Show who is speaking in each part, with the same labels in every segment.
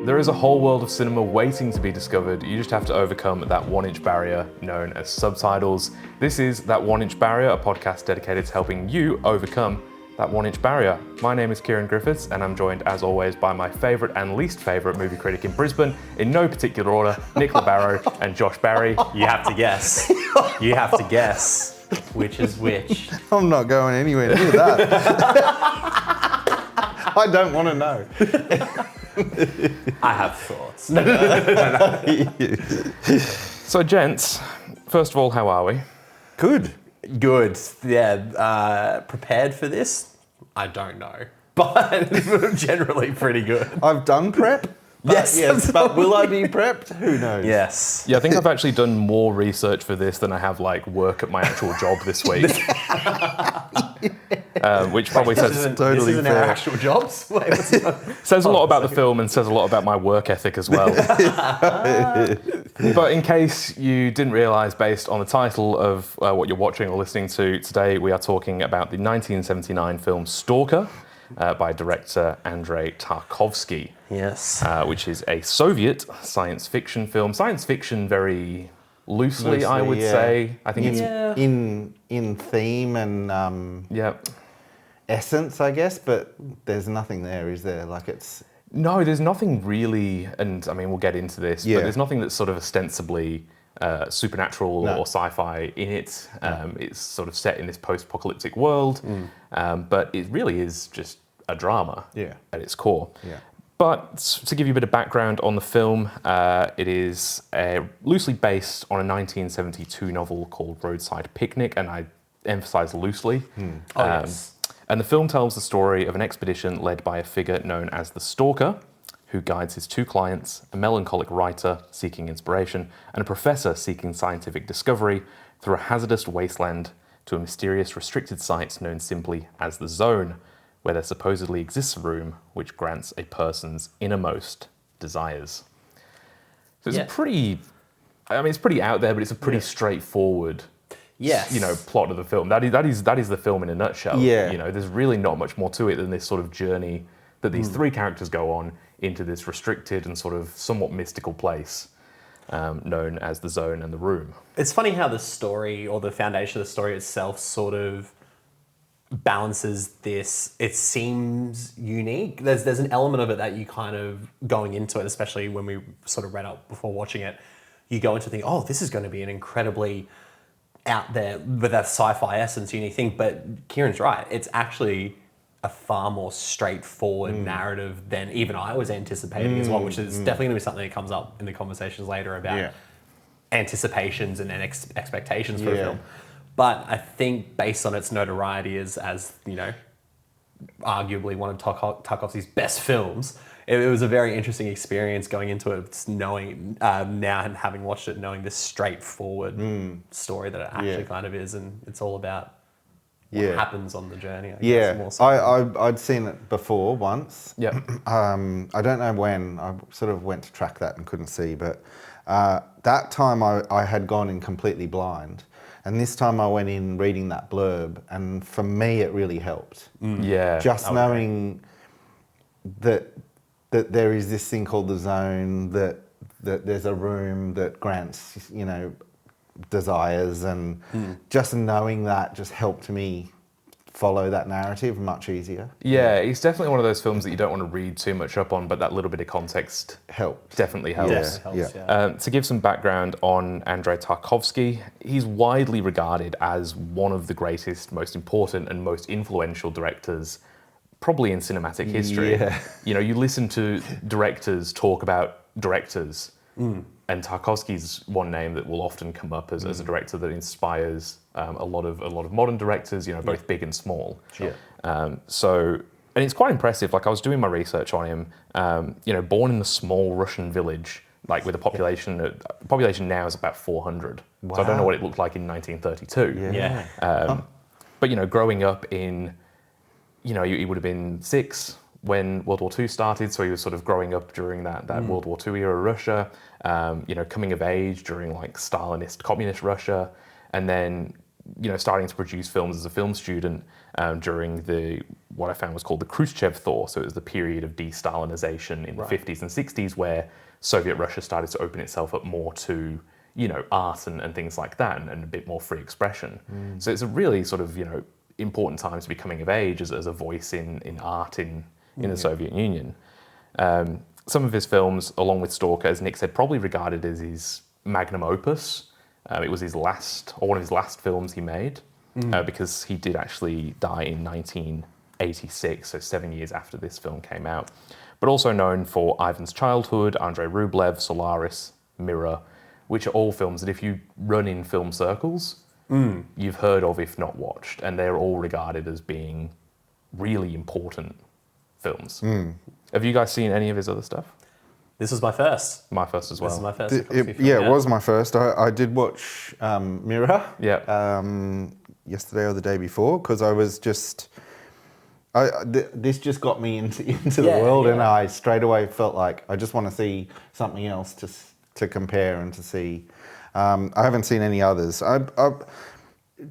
Speaker 1: There is a whole world of cinema waiting to be discovered. You just have to overcome that 1-inch barrier known as subtitles. This is That 1-Inch Barrier, a podcast dedicated to helping you overcome that 1-inch barrier. My name is Kieran Griffiths, and I'm joined, as always, by my favourite and least favourite movie critic in Brisbane, in no particular order, Nick LaBarrow and Josh Barry.
Speaker 2: You have to guess. You have to guess which is which.
Speaker 3: I'm not going anywhere near that. I don't want to know.
Speaker 2: I have thoughts.
Speaker 1: So, gents, first of all, how are we?
Speaker 3: Good.
Speaker 2: Good. Yeah. Prepared for this? I don't know. But generally pretty good.
Speaker 3: I've done prep. Yes, but will I be prepped? Who knows?
Speaker 2: Yes.
Speaker 1: Yeah, I think I've actually done more research for this than I have work at my actual job this week. Which probably
Speaker 2: This
Speaker 1: says
Speaker 2: isn't
Speaker 3: fair.
Speaker 2: our actual jobs? Wait,
Speaker 1: says a lot about the film and says a lot about my work ethic as well. But in case you didn't realise, based on the title of what you're watching or listening to today, we are talking about the 1979 film Stalker by director Andrei Tarkovsky.
Speaker 2: Yes.
Speaker 1: Which is a Soviet science fiction film. Science fiction very loosely, I would say. I think it's
Speaker 3: in theme and essence, I guess, but there's nothing there, is there?
Speaker 1: No, there's nothing really, and I mean, we'll get into this, but there's nothing that's sort of ostensibly supernatural or sci-fi in it. It's sort of set in this post-apocalyptic world, but it really is just a drama at its core.
Speaker 3: Yeah.
Speaker 1: But to give you a bit of background on the film, it is loosely based on a 1972 novel called Roadside Picnic, and I emphasize loosely.
Speaker 2: Yes.
Speaker 1: And the film tells the story of an expedition led by a figure known as the Stalker, who guides his two clients, a melancholic writer seeking inspiration and a professor seeking scientific discovery, through a hazardous wasteland to a mysterious restricted site known simply as the Zone, where there supposedly exists a room which grants a person's innermost desires. So it's a pretty, it's pretty out there, but it's a pretty straightforward plot of the film. That is the film in a nutshell.
Speaker 3: Yeah.
Speaker 1: There's really not much more to it than this sort of journey that these three characters go on into this restricted and sort of somewhat mystical place known as the Zone and the Room.
Speaker 2: It's funny how the story, or the foundation of the story itself, sort of balances this. It seems unique. There's an element of it that you kind of, going into it, especially when we sort of read up before watching it, you go into thinking, oh, this is going to be an incredibly out there, with that sci-fi essence, unique thing. But Kieran's right. It's actually a far more straightforward narrative than even I was anticipating as well, which is definitely going to be something that comes up in the conversations later about anticipations and expectations for a film. But I think based on its notoriety as arguably one of Tarkovsky's best films, it was a very interesting experience going into it, knowing now, and having watched it, knowing this straightforward story that it actually kind of is, and it's all about what happens on the journey. I guess, more so.
Speaker 3: I'd seen it before once.
Speaker 1: Yeah.
Speaker 3: I don't know when. I sort of went to track that and couldn't see, but that time I had gone in completely blind. And this time I went in reading that blurb, and for me it really helped.
Speaker 1: Yeah.
Speaker 3: Just knowing that there is this thing called the Zone, that there's a room that grants, desires, and just knowing that just helped me follow that narrative much easier.
Speaker 1: Yeah, it's definitely one of those films that you don't want to read too much up on, but that little bit of context definitely helps. To give some background on Andrei Tarkovsky, he's widely regarded as one of the greatest, most important and most influential directors probably in cinematic history.
Speaker 3: Yeah.
Speaker 1: You listen to directors talk about directors, and Tarkovsky's one name that will often come up as a director that inspires a lot of modern directors, both big and small.
Speaker 3: Sure.
Speaker 1: And it's quite impressive. I was doing my research on him. Born in a small Russian village, with a population. Population now is about 400.
Speaker 3: Wow.
Speaker 1: So I don't know what it looked like in 1932.
Speaker 2: Yeah.
Speaker 1: But coming up in, he would have been 6 when World War II started, so he was sort of growing up during that World War II era Russia, coming of age during Stalinist, communist Russia, and then starting to produce films as a film student during the what I found was called the Khrushchev thaw. So it was the period of de-Stalinization in the 50s and 60s where Soviet Russia started to open itself up more to, art and things like that, and a bit more free expression. So it's a really sort of, important time to be coming of age as a voice in art in the Soviet Union. Some of his films, along with Stalker, as Nick said, probably regarded as his magnum opus. It was one of his last films he made, because he did actually die in 1986, so 7 years after this film came out. But also known for Ivan's Childhood, Andrei Rublev, Solaris, Mirror, which are all films that if you run in film circles, you've heard of, if not watched, and they're all regarded as being really important films. Have you guys seen any of his other stuff?
Speaker 2: This was my first.
Speaker 1: My first as well.
Speaker 2: This is my first.
Speaker 3: It was my first. I did watch Mirror yesterday or the day before, because I was just... this just got me into the world, and I straight away felt like I just want to see something else to compare and to see. I haven't seen any others. I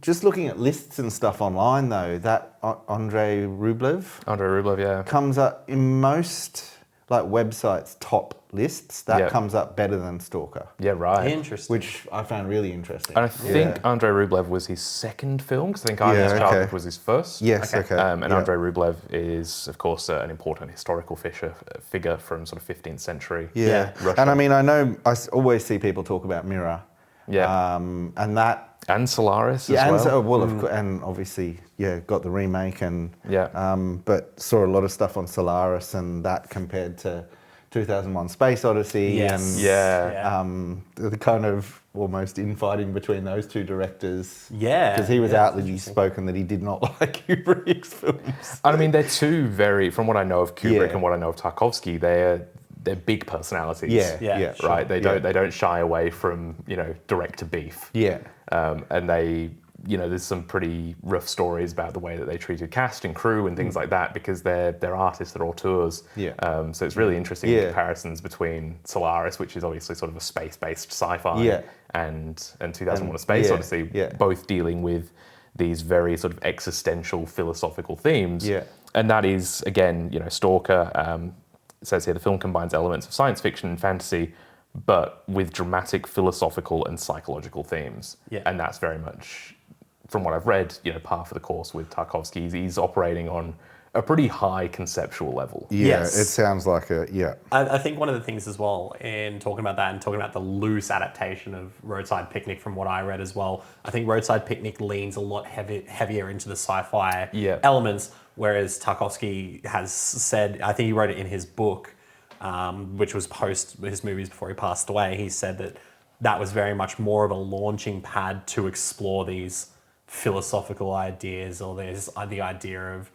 Speaker 3: just looking at lists and stuff online, though, that Andrei Rublev comes up in most websites' top lists. That comes up better than Stalker.
Speaker 1: Yeah, right.
Speaker 2: Interesting.
Speaker 3: Which I found really interesting.
Speaker 1: And I think Andrei Rublev was his second film, because I think Ivan's Childhood was his first.
Speaker 3: Yes, okay.
Speaker 1: Andrei Rublev is, of course, an important historical figure from sort of 15th century Russia.
Speaker 3: And I mean, I always see people talk about Mirror. And that...
Speaker 1: And Solaris as well.
Speaker 3: And obviously, got the remake but saw a lot of stuff on Solaris, and that compared to 2001 Space Odyssey and the kind of almost infighting between those two directors. Because he was outwardly spoken that he did not like Kubrick's films.
Speaker 1: I mean, they're two from what I know of Kubrick and what I know of Tarkovsky, they're big personalities. Right? They don't shy away from, director beef. And they, there's some pretty rough stories about the way that they treated cast and crew and things like that, because they're artists, they're auteurs. So it's really interesting comparisons between Solaris, which is obviously sort of a space-based sci-fi, and 2001: A Space Odyssey, both dealing with these very sort of existential philosophical themes. And that is, again, Stalker. It says here the film combines elements of science fiction and fantasy, but with dramatic, philosophical, and psychological themes. And that's very much, from what I've read, par for the course with Tarkovsky. He's operating on a pretty high conceptual level.
Speaker 3: It sounds like
Speaker 2: I think one of the things as well, in talking about that and talking about the loose adaptation of Roadside Picnic, from what I read as well, I think Roadside Picnic leans a lot heavier into the sci-fi elements, whereas Tarkovsky has said, I think he wrote it in his book, which was post his movies before he passed away. He said that was very much more of a launching pad to explore these philosophical ideas, or the idea of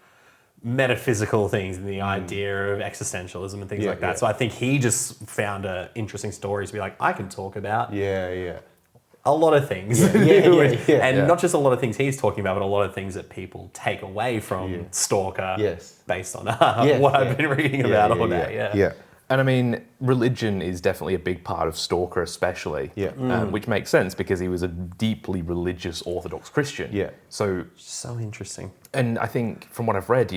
Speaker 2: metaphysical things and the idea of existentialism and things like that. So I think he just found interesting stories to be like, I can talk about a lot of things. And not just a lot of things he's talking about, but a lot of things that people take away from Stalker based on what I've been reading about all day.
Speaker 1: And I mean, religion is definitely a big part of Stalker, especially, which makes sense because he was a deeply religious Orthodox Christian. So
Speaker 2: interesting.
Speaker 1: And I think from what I've read,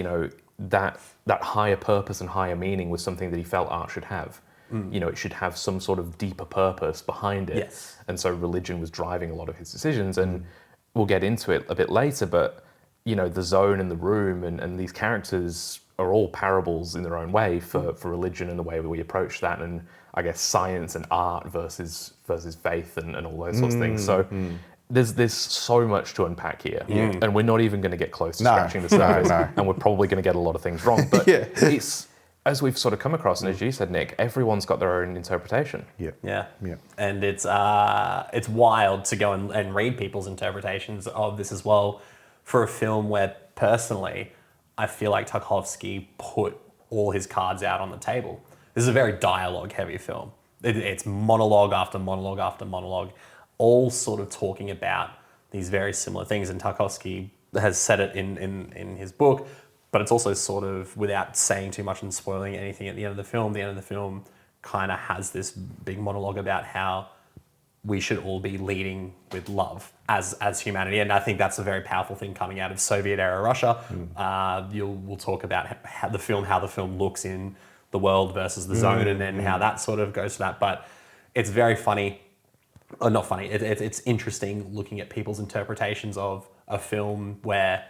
Speaker 1: that higher purpose and higher meaning was something that he felt art should have. It should have some sort of deeper purpose behind it. And so religion was driving a lot of his decisions. And we'll get into it a bit later, but, the zone and the room and these characters are all parables in their own way for religion and the way we approach that, and I guess science and art versus faith and all those sorts of things. So there's so much to unpack here, and we're not even going to get close to scratching the surface, and we're probably going to get a lot of things wrong. But it's, as we've sort of come across, and as you said, Nick, everyone's got their own interpretation.
Speaker 2: And it's wild to go and read people's interpretations of this as well, for a film where personally I feel like Tarkovsky put all his cards out on the table. This is a very dialogue-heavy film. It's monologue after monologue after monologue, all sort of talking about these very similar things. And Tarkovsky has said it in his book, but it's also sort of, without saying too much and spoiling anything at the end of the film kind of has this big monologue about how we should all be leading with love as humanity. And I think that's a very powerful thing coming out of Soviet era Russia. We'll talk about how the film looks in the world versus the zone, and then how that sort of goes to that. But it's very funny, or not funny. It's interesting looking at people's interpretations of a film where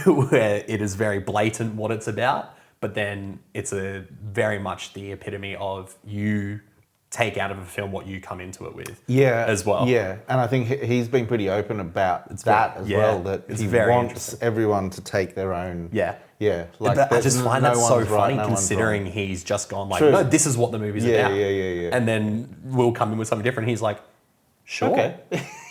Speaker 2: where it is very blatant what it's about, but then it's a very much the epitome of you take out of a film what you come into it with.
Speaker 3: Yeah,
Speaker 2: as well.
Speaker 3: Yeah, and I think he's been pretty open about as well. That
Speaker 2: it's
Speaker 3: he
Speaker 2: very
Speaker 3: wants everyone to take their own.
Speaker 2: Yeah.
Speaker 3: Like,
Speaker 2: but I just find that so funny,
Speaker 3: right,
Speaker 2: considering he's just gone like,
Speaker 3: True.
Speaker 2: no, this is what the movie's about.
Speaker 3: Yeah.
Speaker 2: And then we'll come in with something different. He's like, sure.
Speaker 3: Okay.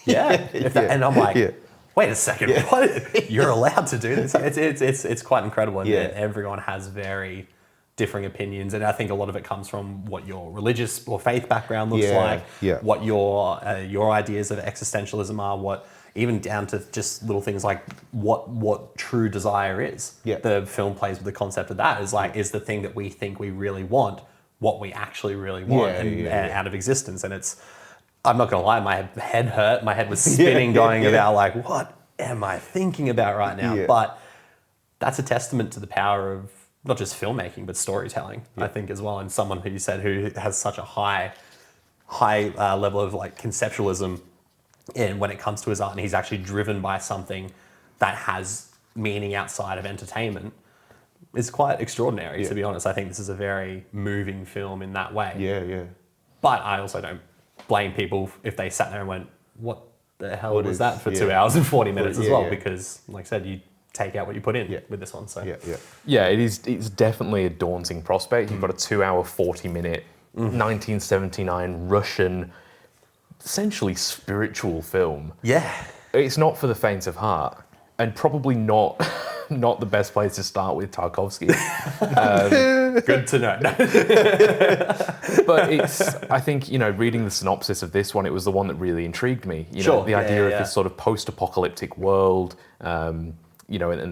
Speaker 2: And I'm like, wait a second, what? You're allowed to do this? It's quite incredible. And everyone has very differing opinions. And I think a lot of it comes from what your religious or faith background looks like, what your ideas of existentialism are, what even down to just little things like what true desire is. The film plays with the concept of that is the thing that we think we really want, what we actually really want out of existence. And it's, I'm not gonna lie, my head hurt, my head was spinning about like, what am I thinking about right now? But that's a testament to the power of not just filmmaking, but storytelling, I think, as well. And someone who you said who has such a high level of like conceptualism in when it comes to his art, and he's actually driven by something that has meaning outside of entertainment, is quite extraordinary, to be honest. I think this is a very moving film in that way.
Speaker 3: Yeah.
Speaker 2: But I also don't blame people if they sat there and went, what the hell was that for 2 hours and 40 minutes as well? Because, like I said, you take out what you put in with this one. So
Speaker 1: it's definitely a daunting prospect. You've got a 2 hour, 40-minute, 1979 Russian, essentially spiritual film. It's not for the faint of heart, and probably not the best place to start with Tarkovsky.
Speaker 2: Good to know.
Speaker 1: But I think, reading the synopsis of this one, it was the one that really intrigued me. The idea of this sort of post-apocalyptic world, and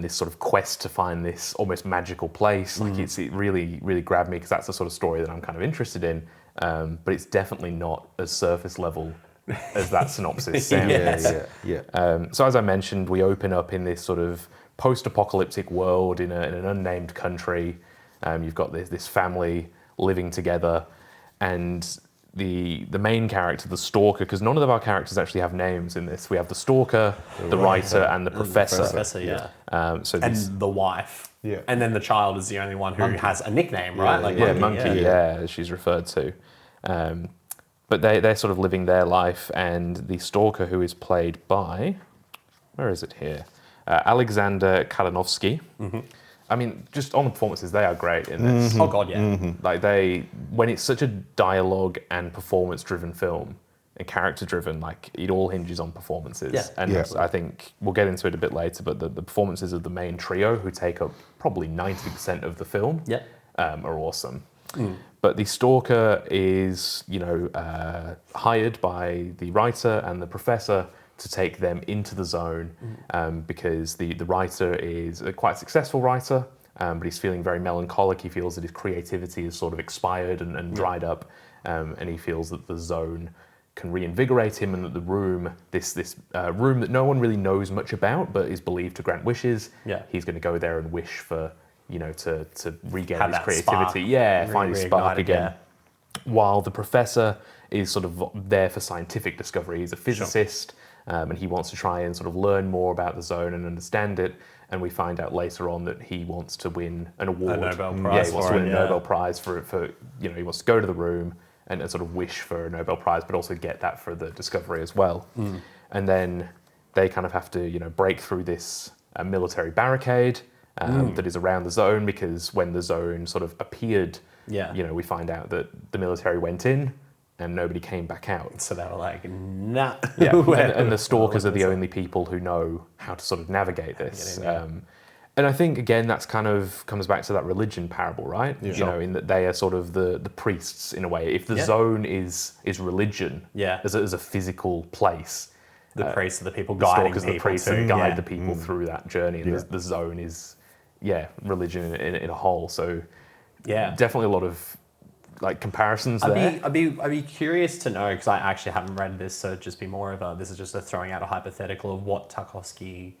Speaker 1: this sort of quest to find this almost magical place. Like it really, really grabbed me, because that's the sort of story that I'm kind of interested in. But it's definitely not as surface level as that synopsis sounds. So as I mentioned, we open up in this sort of post-apocalyptic world in an unnamed country. You've got this family living together, and the main character, the Stalker, because none of our characters actually have names in this. We have the Stalker, the writer, and the Professor.
Speaker 2: And the wife. And then the child is the only one who has a nickname, right?
Speaker 1: Monkey, as she's referred to. But they're sort of living their life, and the Stalker, who is played by, where is it here? Alexander Kalinovsky. I mean, just on the performances, they are great in this.
Speaker 2: Oh God, yeah.
Speaker 1: Like when it's such a dialogue and performance-driven film and character-driven, like it all hinges on performances. I think we'll get into it a bit later, but the performances of the main trio, who take up probably 90% of the film, are awesome. But the Stalker is, hired by the writer and the Professor to take them into the zone, because the writer is a quite successful writer, but he's feeling very melancholic. He feels that his creativity is sort of expired and dried up, and he feels that the zone can reinvigorate him, and that the room, this room that no one really knows much about but is believed to grant wishes, he's going to go there and wish for, to regain his creativity. Find his spark again. While the Professor is sort of there for scientific discovery. He's a physicist, and he wants to try and sort of learn more about the zone and understand it. And we find out later on that he wants to win an award.
Speaker 2: A Nobel Prize.
Speaker 1: He wants to win a Nobel Prize for he wants to go to the room and sort of wish for a Nobel Prize, but also get that for the discovery as well. And then they kind of have to, break through this military barricade that is around the zone, because when the zone sort of appeared, we find out that the military went in and nobody came back out.
Speaker 2: So they were like, nah.
Speaker 1: And the Stalkers are the only people who know how to sort of navigate this. And I think, again, that's kind of comes back to that religion parable, right? In that they are sort of the priests, in a way. If the zone is religion, as a physical place,
Speaker 2: the priests are the people guiding people.
Speaker 1: The priests that guide the people through that journey, and the zone is, religion in a whole. So, definitely a lot of like comparisons there?
Speaker 2: I'd be curious to know, because I actually haven't read this, so it'd just be more of this is just a throwing out a hypothetical of what Tarkovsky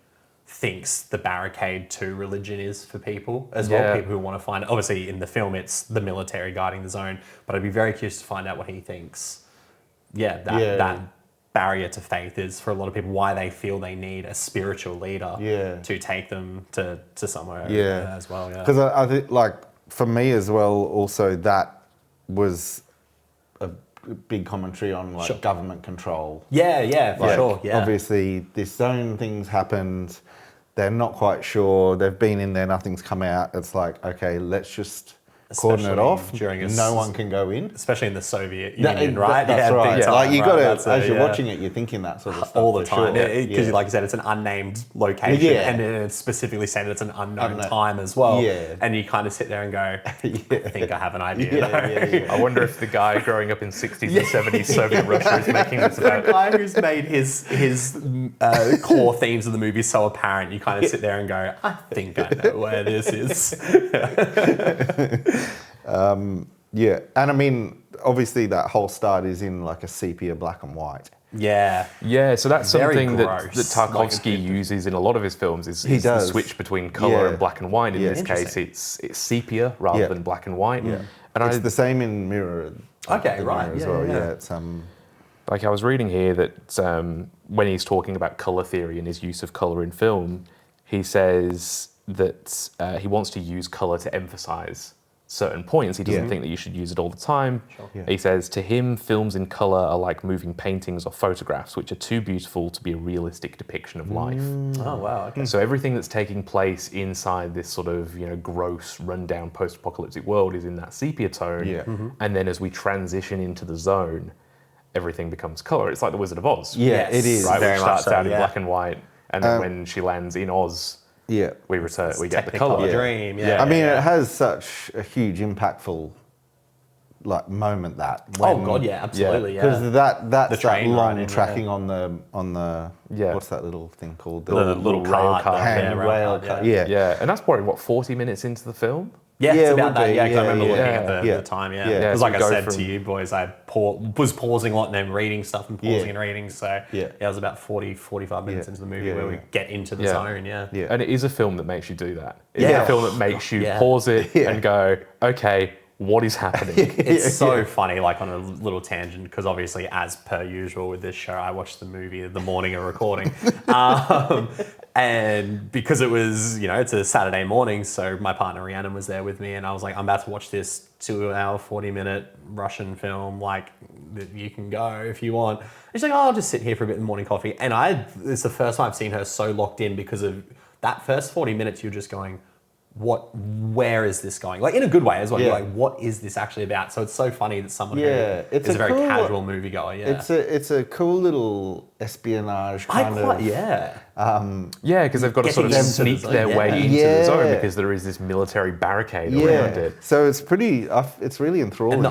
Speaker 2: thinks the barricade to religion is for people as well. People who want to find, obviously in the film it's the military guarding the zone, but I'd be very curious to find out what he thinks. That barrier to faith is for a lot of people, why they feel they need a spiritual leader to take them to somewhere as well. Yeah,
Speaker 3: because I think, like, for me as well, also that was a big commentary on like government control.
Speaker 2: For sure. Yeah,
Speaker 3: obviously this zone thing's happened. They're not quite sure. They've been in there. Nothing's come out. It's like, okay, let's just cordon it off. No one can go in,
Speaker 2: especially in the Soviet Union, right?
Speaker 3: That's right.
Speaker 2: Time,
Speaker 3: like you got to, as you're watching it, you're thinking that sort of stuff
Speaker 2: all the time.
Speaker 3: Sure.
Speaker 2: Because, like you said, it's an unnamed location, and it's specifically saying it's an unknown time as well. Yeah. And you kind of sit there and go, I think I have an idea.
Speaker 1: I wonder if the guy growing up in 60s and 70s Soviet Russia is making this about.
Speaker 2: The guy who's made his core themes of the movie so apparent, you kind of sit there and go, I think I know where this is.
Speaker 3: And I mean, obviously that whole start is in like a sepia black and white.
Speaker 1: Yeah, so that's something that Tarkovsky uses in a lot of his films. Is the switch between color and black and white. In this case, it's sepia rather than black and white.
Speaker 3: And it's the same in Mirror.
Speaker 2: Mirror
Speaker 3: as well. It's
Speaker 1: like I was reading here that when he's talking about color theory and his use of color in film, he says that he wants to use color to emphasize certain points. He doesn't think that you should use it all the time. He says, to him, films in color are like moving paintings or photographs, which are too beautiful to be a realistic depiction of life.
Speaker 2: Oh, wow. Okay.
Speaker 1: So everything that's taking place inside this sort of, gross, rundown post-apocalyptic world is in that sepia tone. And then as we transition into the zone, everything becomes color. It's like the Wizard of Oz.
Speaker 3: It is.
Speaker 1: Right, which starts out in black and white, and then when she lands in Oz, we get the color.
Speaker 2: Dream.
Speaker 3: I mean, it has such a huge, impactful, like moment that.
Speaker 2: Absolutely.
Speaker 3: Because that's that long tracking on the what's that little thing called?
Speaker 2: The little rail car.
Speaker 3: Handrail car.
Speaker 1: And that's probably 40 minutes into the film.
Speaker 2: Yeah, it's about that. Because I remember looking at the time. Because like I said to you boys, I was pausing a lot and then reading stuff and pausing and reading. So it was about 45 minutes into the movie where we get into the zone.
Speaker 1: And it is a film that makes you do that. It's a film that makes you pause it and go, okay, what is happening?
Speaker 2: It's so funny, like on a little tangent, because obviously, as per usual with this show, I watched the movie the morning of recording. And because it was, it's a Saturday morning, so my partner Rhiannon was there with me, and I was like, I'm about to watch this 2-hour, 40-minute Russian film, like, you can go if you want. And she's like, I'll just sit here for a bit in the morning coffee. And it's the first time I've seen her so locked in, because of that first 40 minutes, you're just going, where is this going? Like, in a good way as well. You're like, what is this actually about? So it's so funny that someone who is a very casual moviegoer.
Speaker 3: It's a cool little espionage kind of.
Speaker 1: Because they've got to sort of sneak their way into the zone, because there is this military barricade around it.
Speaker 3: So it's it's really enthralling.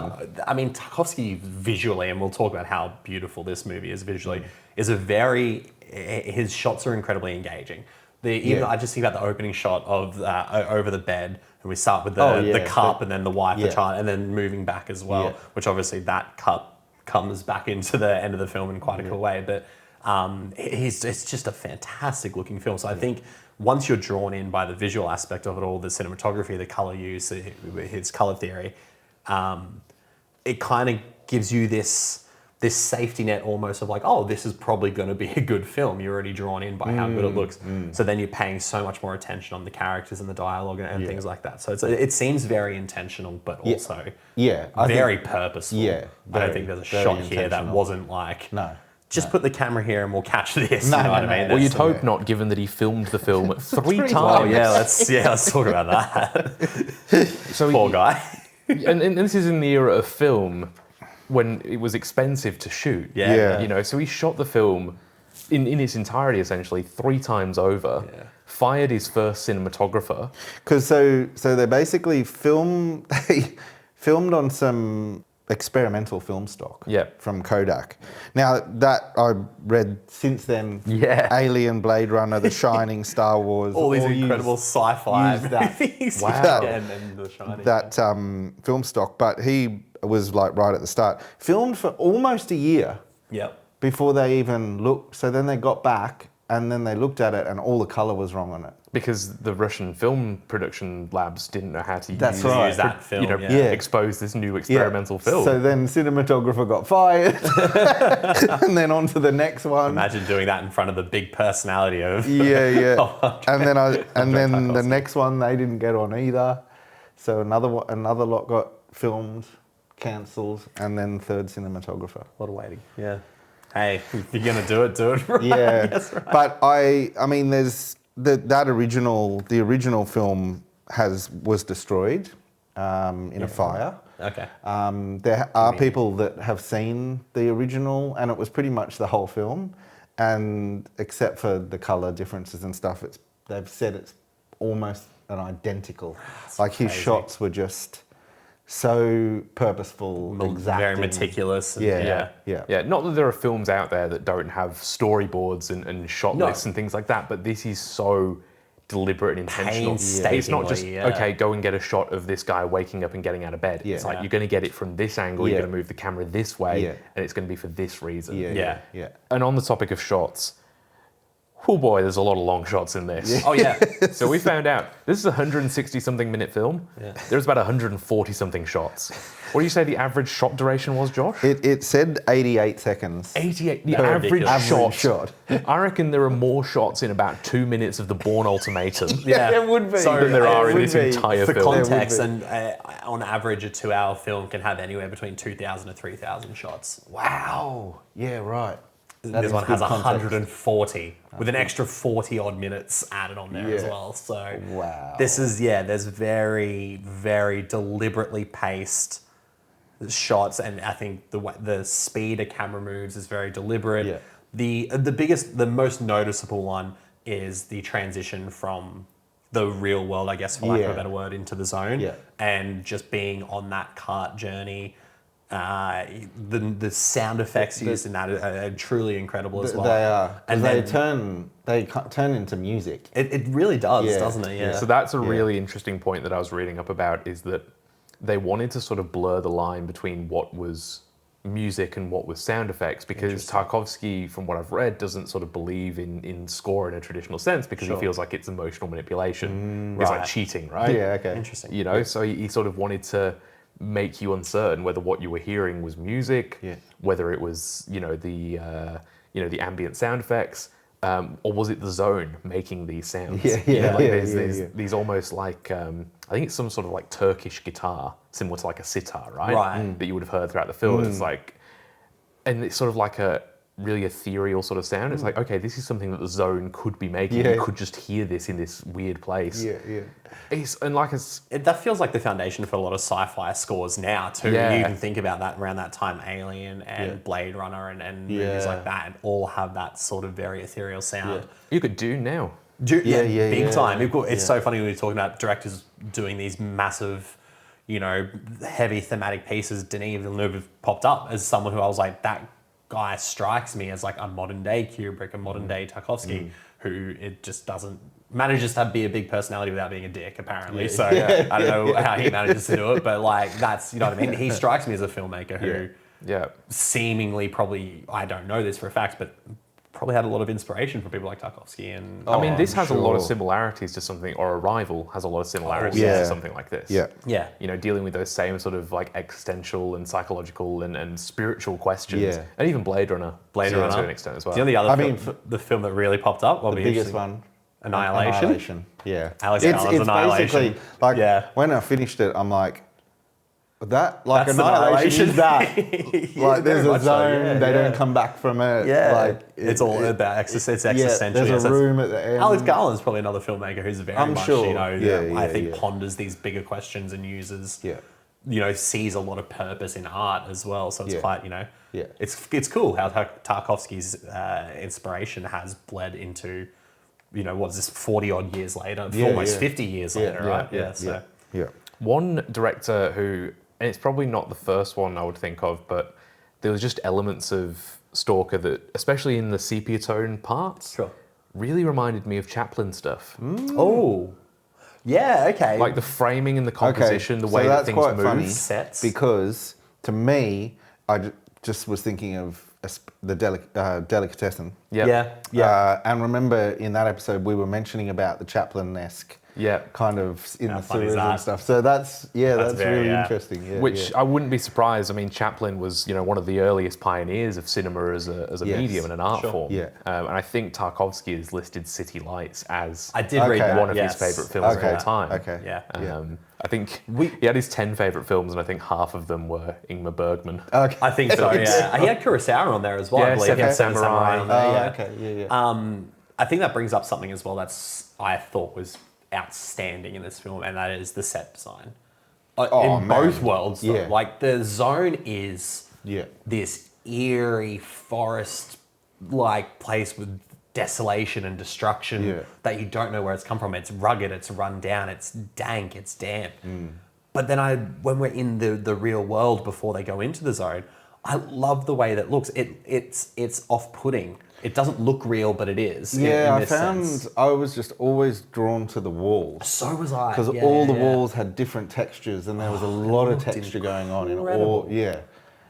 Speaker 2: I mean, Tarkovsky visually, and we'll talk about how beautiful this movie is visually, is his shots are incredibly engaging. I just think about the opening shot of over the bed, and we start with the cup and then the wife, the child, and then moving back as well, which obviously that cup comes back into the end of the film in quite a cool way. But it's just a fantastic looking film. So I think once you're drawn in by the visual aspect of it all, the cinematography, the color use, his color theory, it kind of gives you this safety net almost of like, oh, this is probably going to be a good film. You're already drawn in by how good it looks. So then you're paying so much more attention on the characters and the dialogue and things like that. So it seems very intentional, but also very purposeful. I don't think there's a shot here that wasn't like, just put the camera here and we'll catch this. You know what I mean?
Speaker 1: Well, you'd hope not, given that he filmed the film three times.
Speaker 2: Well, let's talk about that.
Speaker 1: So
Speaker 2: poor guy.
Speaker 1: and this is in the era of film when it was expensive to shoot. So he shot the film in its entirety, essentially, 3 times over. Fired his first cinematographer.
Speaker 3: Because so they basically filmed on some experimental film stock
Speaker 1: Yeah.
Speaker 3: from Kodak. Now that I read since then,
Speaker 1: Yeah.
Speaker 3: Alien, Blade Runner, The Shining, Star Wars,
Speaker 2: All these
Speaker 3: use-
Speaker 2: incredible sci-fi
Speaker 3: use that.
Speaker 2: movies.
Speaker 1: Wow.
Speaker 2: And The Shining.
Speaker 3: that film stock, but he was like right at the start. Filmed for almost a year
Speaker 2: Yep.
Speaker 3: before they even looked. So then they got back and then they looked at it and all the color was wrong on it.
Speaker 1: Because the Russian film production labs didn't know how to
Speaker 3: That's
Speaker 1: use,
Speaker 3: right.
Speaker 2: Use that film, yeah.
Speaker 1: expose this new experimental film.
Speaker 3: So then cinematographer got fired, and then on to the next one.
Speaker 2: Imagine doing that in front of the big personality of.
Speaker 3: Yeah.
Speaker 2: of
Speaker 3: and then the
Speaker 2: Tarkovsky.
Speaker 3: next one they didn't get on either. So another lot got filmed, cancelled, and then third cinematographer.
Speaker 2: A lot of waiting. Yeah. Hey, if you're gonna do it right.
Speaker 3: Yeah,
Speaker 2: That's right.
Speaker 3: but I mean, there's the original film was destroyed in a fire.
Speaker 2: Okay.
Speaker 3: There are people that have seen the original, and it was pretty much the whole film, and except for the color differences and stuff, they've said it's almost an identical. Like his
Speaker 2: crazy.
Speaker 3: shots were just so purposeful, exacting.
Speaker 2: Very meticulous. And,
Speaker 3: Yeah.
Speaker 1: Not that there are films out there that don't have storyboards and shot
Speaker 2: No.
Speaker 1: lists and things like that, but this is so deliberate and intentional. It's not just,
Speaker 2: Painstakingly,
Speaker 1: okay, go and get a shot of this guy waking up and getting out of bed.
Speaker 3: Yeah.
Speaker 1: It's like,
Speaker 2: Yeah.
Speaker 1: you're going to get it from this angle, you're
Speaker 3: Yeah.
Speaker 1: going to move the camera this way,
Speaker 3: Yeah.
Speaker 1: and it's going to be for this reason.
Speaker 3: Yeah.
Speaker 1: And on the topic of shots, oh boy, there's a lot of long shots in this.
Speaker 2: Oh yeah.
Speaker 1: So we found out this is a 160 something minute film.
Speaker 2: Yeah.
Speaker 1: There's about 140 something shots. What do you say the average shot duration was, Josh?
Speaker 3: It said 88 seconds.
Speaker 1: 88. The
Speaker 2: That's
Speaker 1: average
Speaker 2: ridiculous.
Speaker 1: shot. I reckon there are more shots in about 2 minutes of the Bourne Ultimatum
Speaker 2: Yeah.
Speaker 3: There would be.
Speaker 2: So
Speaker 1: than there are in
Speaker 3: would
Speaker 1: this
Speaker 3: be.
Speaker 1: entire
Speaker 2: For
Speaker 1: film.
Speaker 2: context,
Speaker 3: There
Speaker 2: and on average, a 2-hour film can have anywhere between 2,000 to 3,000 shots.
Speaker 3: Wow. Yeah, right. That
Speaker 2: This
Speaker 3: is
Speaker 2: one
Speaker 3: good
Speaker 2: has
Speaker 3: context.
Speaker 2: 140 with an extra 40 odd minutes added on there as
Speaker 3: Yeah.
Speaker 2: well. So
Speaker 3: Wow.
Speaker 2: this is there's very, very deliberately paced shots, and I think the speed a camera moves is very deliberate.
Speaker 3: Yeah.
Speaker 2: The most noticeable one is the transition from the real world, I guess, for lack of a
Speaker 3: Yeah.
Speaker 2: better word, into the zone,
Speaker 3: Yeah.
Speaker 2: and just being on that cart journey. The sound effects used in that are truly incredible as well.
Speaker 3: They are.
Speaker 2: And
Speaker 3: And they
Speaker 2: then-
Speaker 3: turn into music.
Speaker 2: It really does,
Speaker 3: Yeah.
Speaker 2: doesn't it? Yeah.
Speaker 1: So that's a really interesting point that I was reading up about, is that they wanted to sort of blur the line between what was music and what was sound effects, because Tarkovsky, from what I've read, doesn't sort of believe in score in a traditional sense, because he feels like it's emotional manipulation. It's like
Speaker 2: right.
Speaker 1: cheating, right?
Speaker 3: Yeah, okay.
Speaker 2: Interesting.
Speaker 1: You know, so he sort of wanted to make you uncertain whether what you were hearing was music,
Speaker 3: Yeah.
Speaker 1: whether it was the ambient sound effects, or was it the zone making these sounds?
Speaker 3: Yeah,
Speaker 1: You know,
Speaker 3: yeah,
Speaker 1: like
Speaker 3: yeah,
Speaker 1: there's
Speaker 3: yeah.
Speaker 1: these almost like I think it's some sort of like Turkish guitar, similar to like a sitar, right?
Speaker 2: Right.
Speaker 1: That you would have heard throughout the film. It's like, and it's sort of like a really ethereal sort of sound. It's like, okay, this is something that the zone could be making.
Speaker 3: Yeah.
Speaker 1: You could just hear this in this weird place.
Speaker 3: Yeah, yeah.
Speaker 2: That feels like the foundation for a lot of sci-fi scores now too.
Speaker 1: Yeah.
Speaker 2: You can think about that around that time, Alien and
Speaker 3: Yeah.
Speaker 2: Blade Runner and
Speaker 3: Yeah.
Speaker 2: movies like that, and all have that sort of very ethereal sound.
Speaker 1: You could do now.
Speaker 3: Yeah,
Speaker 2: Big
Speaker 3: yeah.
Speaker 2: time. It's so funny when you're talking about directors doing these massive, heavy thematic pieces. Denis Villeneuve popped up as someone who I was like, that guy strikes me as like a modern day Kubrick, a modern day Tarkovsky, who it just doesn't manages to be a big personality without being a dick, apparently. So I don't know how he manages to do it, but like that's, you know what I mean? He strikes me as a filmmaker who
Speaker 1: Yeah.
Speaker 2: seemingly probably, I don't know this for a fact, but probably had a lot of inspiration from people like Tarkovsky and
Speaker 1: I mean, this has a lot of
Speaker 3: sure.
Speaker 1: similarities to something, or Arrival has a lot of similarities
Speaker 3: yeah.
Speaker 1: to something like this.
Speaker 3: Yeah.
Speaker 2: yeah.
Speaker 1: You know, dealing with those same sort of like existential and psychological and spiritual questions.
Speaker 3: Yeah.
Speaker 1: And even Blade Runner.
Speaker 2: Blade
Speaker 1: to
Speaker 2: Runner.
Speaker 1: an extent as well.
Speaker 2: The only other
Speaker 3: I
Speaker 2: film,
Speaker 3: mean,
Speaker 2: the film that really popped up,
Speaker 3: The biggest one.
Speaker 2: Annihilation.
Speaker 3: Yeah.
Speaker 2: Alex Garland's Annihilation.
Speaker 3: basically like
Speaker 2: Yeah.
Speaker 3: when I finished it, I'm like, that like
Speaker 2: That's
Speaker 3: Annihilation is that.
Speaker 2: Yeah,
Speaker 3: Like there's
Speaker 2: very
Speaker 3: a
Speaker 2: much so,
Speaker 3: zone,
Speaker 2: yeah,
Speaker 3: they
Speaker 2: yeah.
Speaker 3: don't come back from it.
Speaker 2: Yeah,
Speaker 3: Like
Speaker 2: it's all about it's existential.
Speaker 3: Yeah, there's a room at the end.
Speaker 2: Alex Garland's probably another filmmaker who's very
Speaker 3: I'm
Speaker 2: much,
Speaker 3: sure.
Speaker 2: I
Speaker 3: Yeah,
Speaker 2: think
Speaker 3: yeah.
Speaker 2: ponders these bigger questions and uses,
Speaker 3: Yeah.
Speaker 2: sees a lot of purpose in art as well. So it's
Speaker 3: Yeah.
Speaker 2: quite,
Speaker 3: Yeah.
Speaker 2: it's cool how Tarkovsky's inspiration has bled into, what is this, 40 odd years later,
Speaker 3: Yeah,
Speaker 2: almost
Speaker 3: yeah.
Speaker 2: 50 years
Speaker 3: Yeah,
Speaker 2: later,
Speaker 3: yeah,
Speaker 2: right?
Speaker 3: yeah,
Speaker 2: So
Speaker 3: Yeah.
Speaker 1: One director who and it's probably not the first one I would think of, but there was just elements of Stalker that, especially in the sepia tone parts,
Speaker 2: Sure.
Speaker 1: really reminded me of Chaplin stuff.
Speaker 2: Oh. Yeah, okay.
Speaker 1: Like the framing and the composition, the way
Speaker 3: so
Speaker 1: that
Speaker 3: that's
Speaker 1: things
Speaker 3: quite
Speaker 1: move.
Speaker 3: funny
Speaker 2: Sets.
Speaker 3: because to me, I just was thinking of the delicatessen.
Speaker 1: Yep.
Speaker 2: Yeah.
Speaker 3: And remember in that episode we were mentioning about the Chaplin-esque
Speaker 1: Yeah.
Speaker 3: kind of in
Speaker 2: How
Speaker 3: the
Speaker 2: funny is
Speaker 3: sewers
Speaker 2: that?
Speaker 3: and stuff. So that's
Speaker 2: very,
Speaker 3: really
Speaker 2: yeah.
Speaker 3: interesting. Yeah,
Speaker 1: Which
Speaker 3: yeah.
Speaker 1: I wouldn't be surprised. I mean, Chaplin was, one of the earliest pioneers of cinema as a
Speaker 3: Yes.
Speaker 1: medium and an art
Speaker 2: Sure.
Speaker 1: form.
Speaker 3: Yeah.
Speaker 1: And I think Tarkovsky has listed City Lights as
Speaker 2: I did read
Speaker 3: Okay.
Speaker 2: that.
Speaker 1: one of
Speaker 2: yes.
Speaker 1: his favourite films
Speaker 3: Okay.
Speaker 1: of all time.
Speaker 3: Okay.
Speaker 2: Yeah.
Speaker 1: I think he had his 10 favourite films, and I think half of them were Ingmar Bergman.
Speaker 3: Okay.
Speaker 2: I think so, yeah. He had Kurosawa on there as well,
Speaker 1: Yeah,
Speaker 2: I believe. He had
Speaker 1: Seven Samurai.
Speaker 2: on there,
Speaker 3: Oh,
Speaker 2: yeah.
Speaker 3: okay. Yeah, yeah.
Speaker 2: I think that brings up something as well that's I thought was outstanding in this film, and that is the set design.
Speaker 3: Oh,
Speaker 2: in
Speaker 3: man.
Speaker 2: both worlds, though.
Speaker 3: Yeah.
Speaker 2: Like, the zone is
Speaker 3: Yeah.
Speaker 2: this eerie forest-like place with desolation and destruction
Speaker 3: Yeah.
Speaker 2: that you don't know where it's come from. It's rugged, it's run down, it's dank, it's damp.
Speaker 3: Mm.
Speaker 2: But then when we're in the real world before they go into the zone, I love the way that looks. It's off-putting. It doesn't look real, but it is.
Speaker 3: Yeah,
Speaker 2: in
Speaker 3: I
Speaker 2: this
Speaker 3: found
Speaker 2: sense.
Speaker 3: I was just always drawn to the walls.
Speaker 2: So was I.
Speaker 3: Because
Speaker 2: Yeah,
Speaker 3: all
Speaker 2: yeah,
Speaker 3: the
Speaker 2: yeah.
Speaker 3: walls had different textures and there was a lot of
Speaker 2: looked
Speaker 3: texture going on in all.
Speaker 2: incredible.
Speaker 3: Yeah.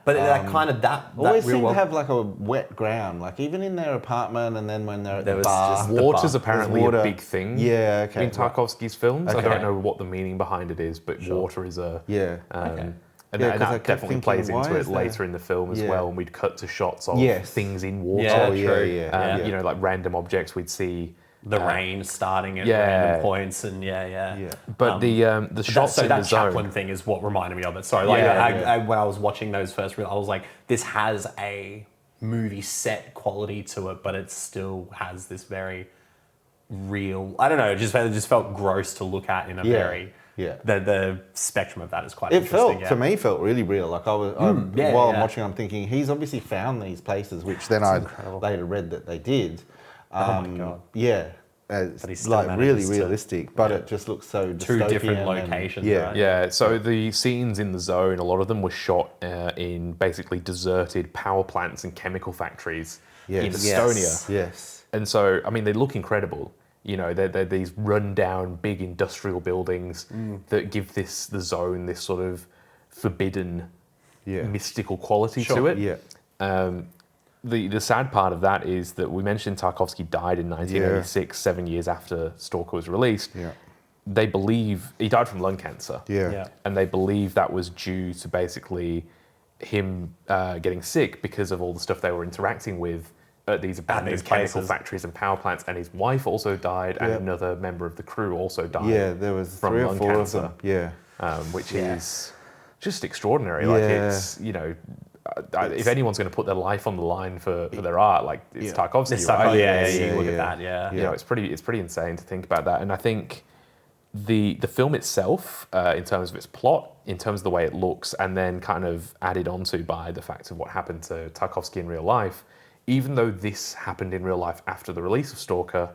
Speaker 2: But that kind of that
Speaker 3: Always
Speaker 2: real
Speaker 3: seem to
Speaker 2: world.
Speaker 3: have like a wet ground, like even in their apartment and then when they're at
Speaker 2: There
Speaker 3: the
Speaker 2: was
Speaker 3: bar.
Speaker 2: just- The
Speaker 1: Water's
Speaker 2: bar.
Speaker 1: apparently
Speaker 3: There's
Speaker 1: a
Speaker 3: water.
Speaker 1: big thing
Speaker 3: Yeah, okay.
Speaker 1: in Tarkovsky's films. I
Speaker 3: Okay.
Speaker 1: don't know what the meaning behind it is, but water is a...
Speaker 3: Yeah.
Speaker 2: Okay.
Speaker 1: And
Speaker 3: Yeah,
Speaker 1: that
Speaker 3: 'cause I kept
Speaker 1: definitely
Speaker 3: thinking,
Speaker 1: plays
Speaker 3: why
Speaker 1: into it
Speaker 3: is there-
Speaker 1: later in the film as
Speaker 3: Yeah.
Speaker 1: well, and we'd cut to shots of
Speaker 3: Yes.
Speaker 1: things in water.
Speaker 2: Yeah,
Speaker 3: Oh, yeah,
Speaker 2: true.
Speaker 3: yeah.
Speaker 2: Yeah.
Speaker 1: Like random objects we'd see.
Speaker 2: The rain starting at
Speaker 1: yeah.
Speaker 2: random points, and yeah.
Speaker 3: Yeah.
Speaker 1: But the shots
Speaker 2: So
Speaker 1: in
Speaker 2: that
Speaker 1: the zone...
Speaker 2: Chaplin thing is what reminded me of it. Sorry, like
Speaker 3: Yeah.
Speaker 2: when I was watching those first, I was like, this has a movie set quality to it, but it still has this very real. I don't know. It just felt gross to look at in a
Speaker 3: Yeah.
Speaker 2: very.
Speaker 3: Yeah.
Speaker 2: The spectrum of that is quite
Speaker 3: It
Speaker 2: interesting.
Speaker 3: felt, to me, felt really real. Like I was,
Speaker 2: yeah,
Speaker 3: while I'm
Speaker 2: yeah.
Speaker 3: watching, I'm thinking, he's obviously found these places, which then I
Speaker 2: incredible.
Speaker 3: later read that they did.
Speaker 2: Oh my God.
Speaker 3: Yeah.
Speaker 2: But he
Speaker 3: It's
Speaker 2: still
Speaker 3: like really
Speaker 2: manages to-
Speaker 3: realistic, but it just looks so
Speaker 2: Two different
Speaker 3: dystopian and-
Speaker 2: locations,
Speaker 3: Yeah.
Speaker 2: right?
Speaker 1: Yeah, so the scenes in the zone, a lot of them were shot in basically deserted power plants and chemical factories in
Speaker 3: Yes.
Speaker 1: Estonia.
Speaker 3: Yes.
Speaker 1: And so, I mean, they look incredible. They're these run-down, big industrial buildings that give the zone this sort of forbidden,
Speaker 3: Yeah.
Speaker 1: mystical quality
Speaker 2: Sure.
Speaker 1: to it.
Speaker 3: Yeah.
Speaker 1: The sad part of that is that we mentioned Tarkovsky died in 1986, 7 years after Stalker was released.
Speaker 3: Yeah.
Speaker 1: They believe he died from lung cancer.
Speaker 3: Yeah.
Speaker 2: Yeah.
Speaker 1: And they believe that was due to basically him getting sick because of all the stuff they were interacting with at these abandoned
Speaker 2: these
Speaker 1: chemical
Speaker 2: places.
Speaker 1: factories and power plants. And his wife also died, and
Speaker 3: Yep.
Speaker 1: another member of the crew also died.
Speaker 3: Yeah, there was
Speaker 1: from
Speaker 3: 3 or
Speaker 1: lung
Speaker 3: 4
Speaker 1: cancer.
Speaker 3: of them. Yeah.
Speaker 1: Which
Speaker 2: Yeah.
Speaker 1: is just extraordinary. Like
Speaker 3: Yeah.
Speaker 1: it's if anyone's going to put their life on the line for their art, like it's
Speaker 3: Yeah.
Speaker 1: Tarkovsky,
Speaker 2: This
Speaker 1: right?
Speaker 2: stuff, yeah,
Speaker 3: Yeah,
Speaker 2: you look
Speaker 3: yeah.
Speaker 2: at that, yeah.
Speaker 1: It's pretty insane to think about that. And I think the film itself, in terms of its plot, in terms of the way it looks, and then kind of added onto by the fact of what happened to Tarkovsky in real life, even though this happened in real life after the release of Stalker,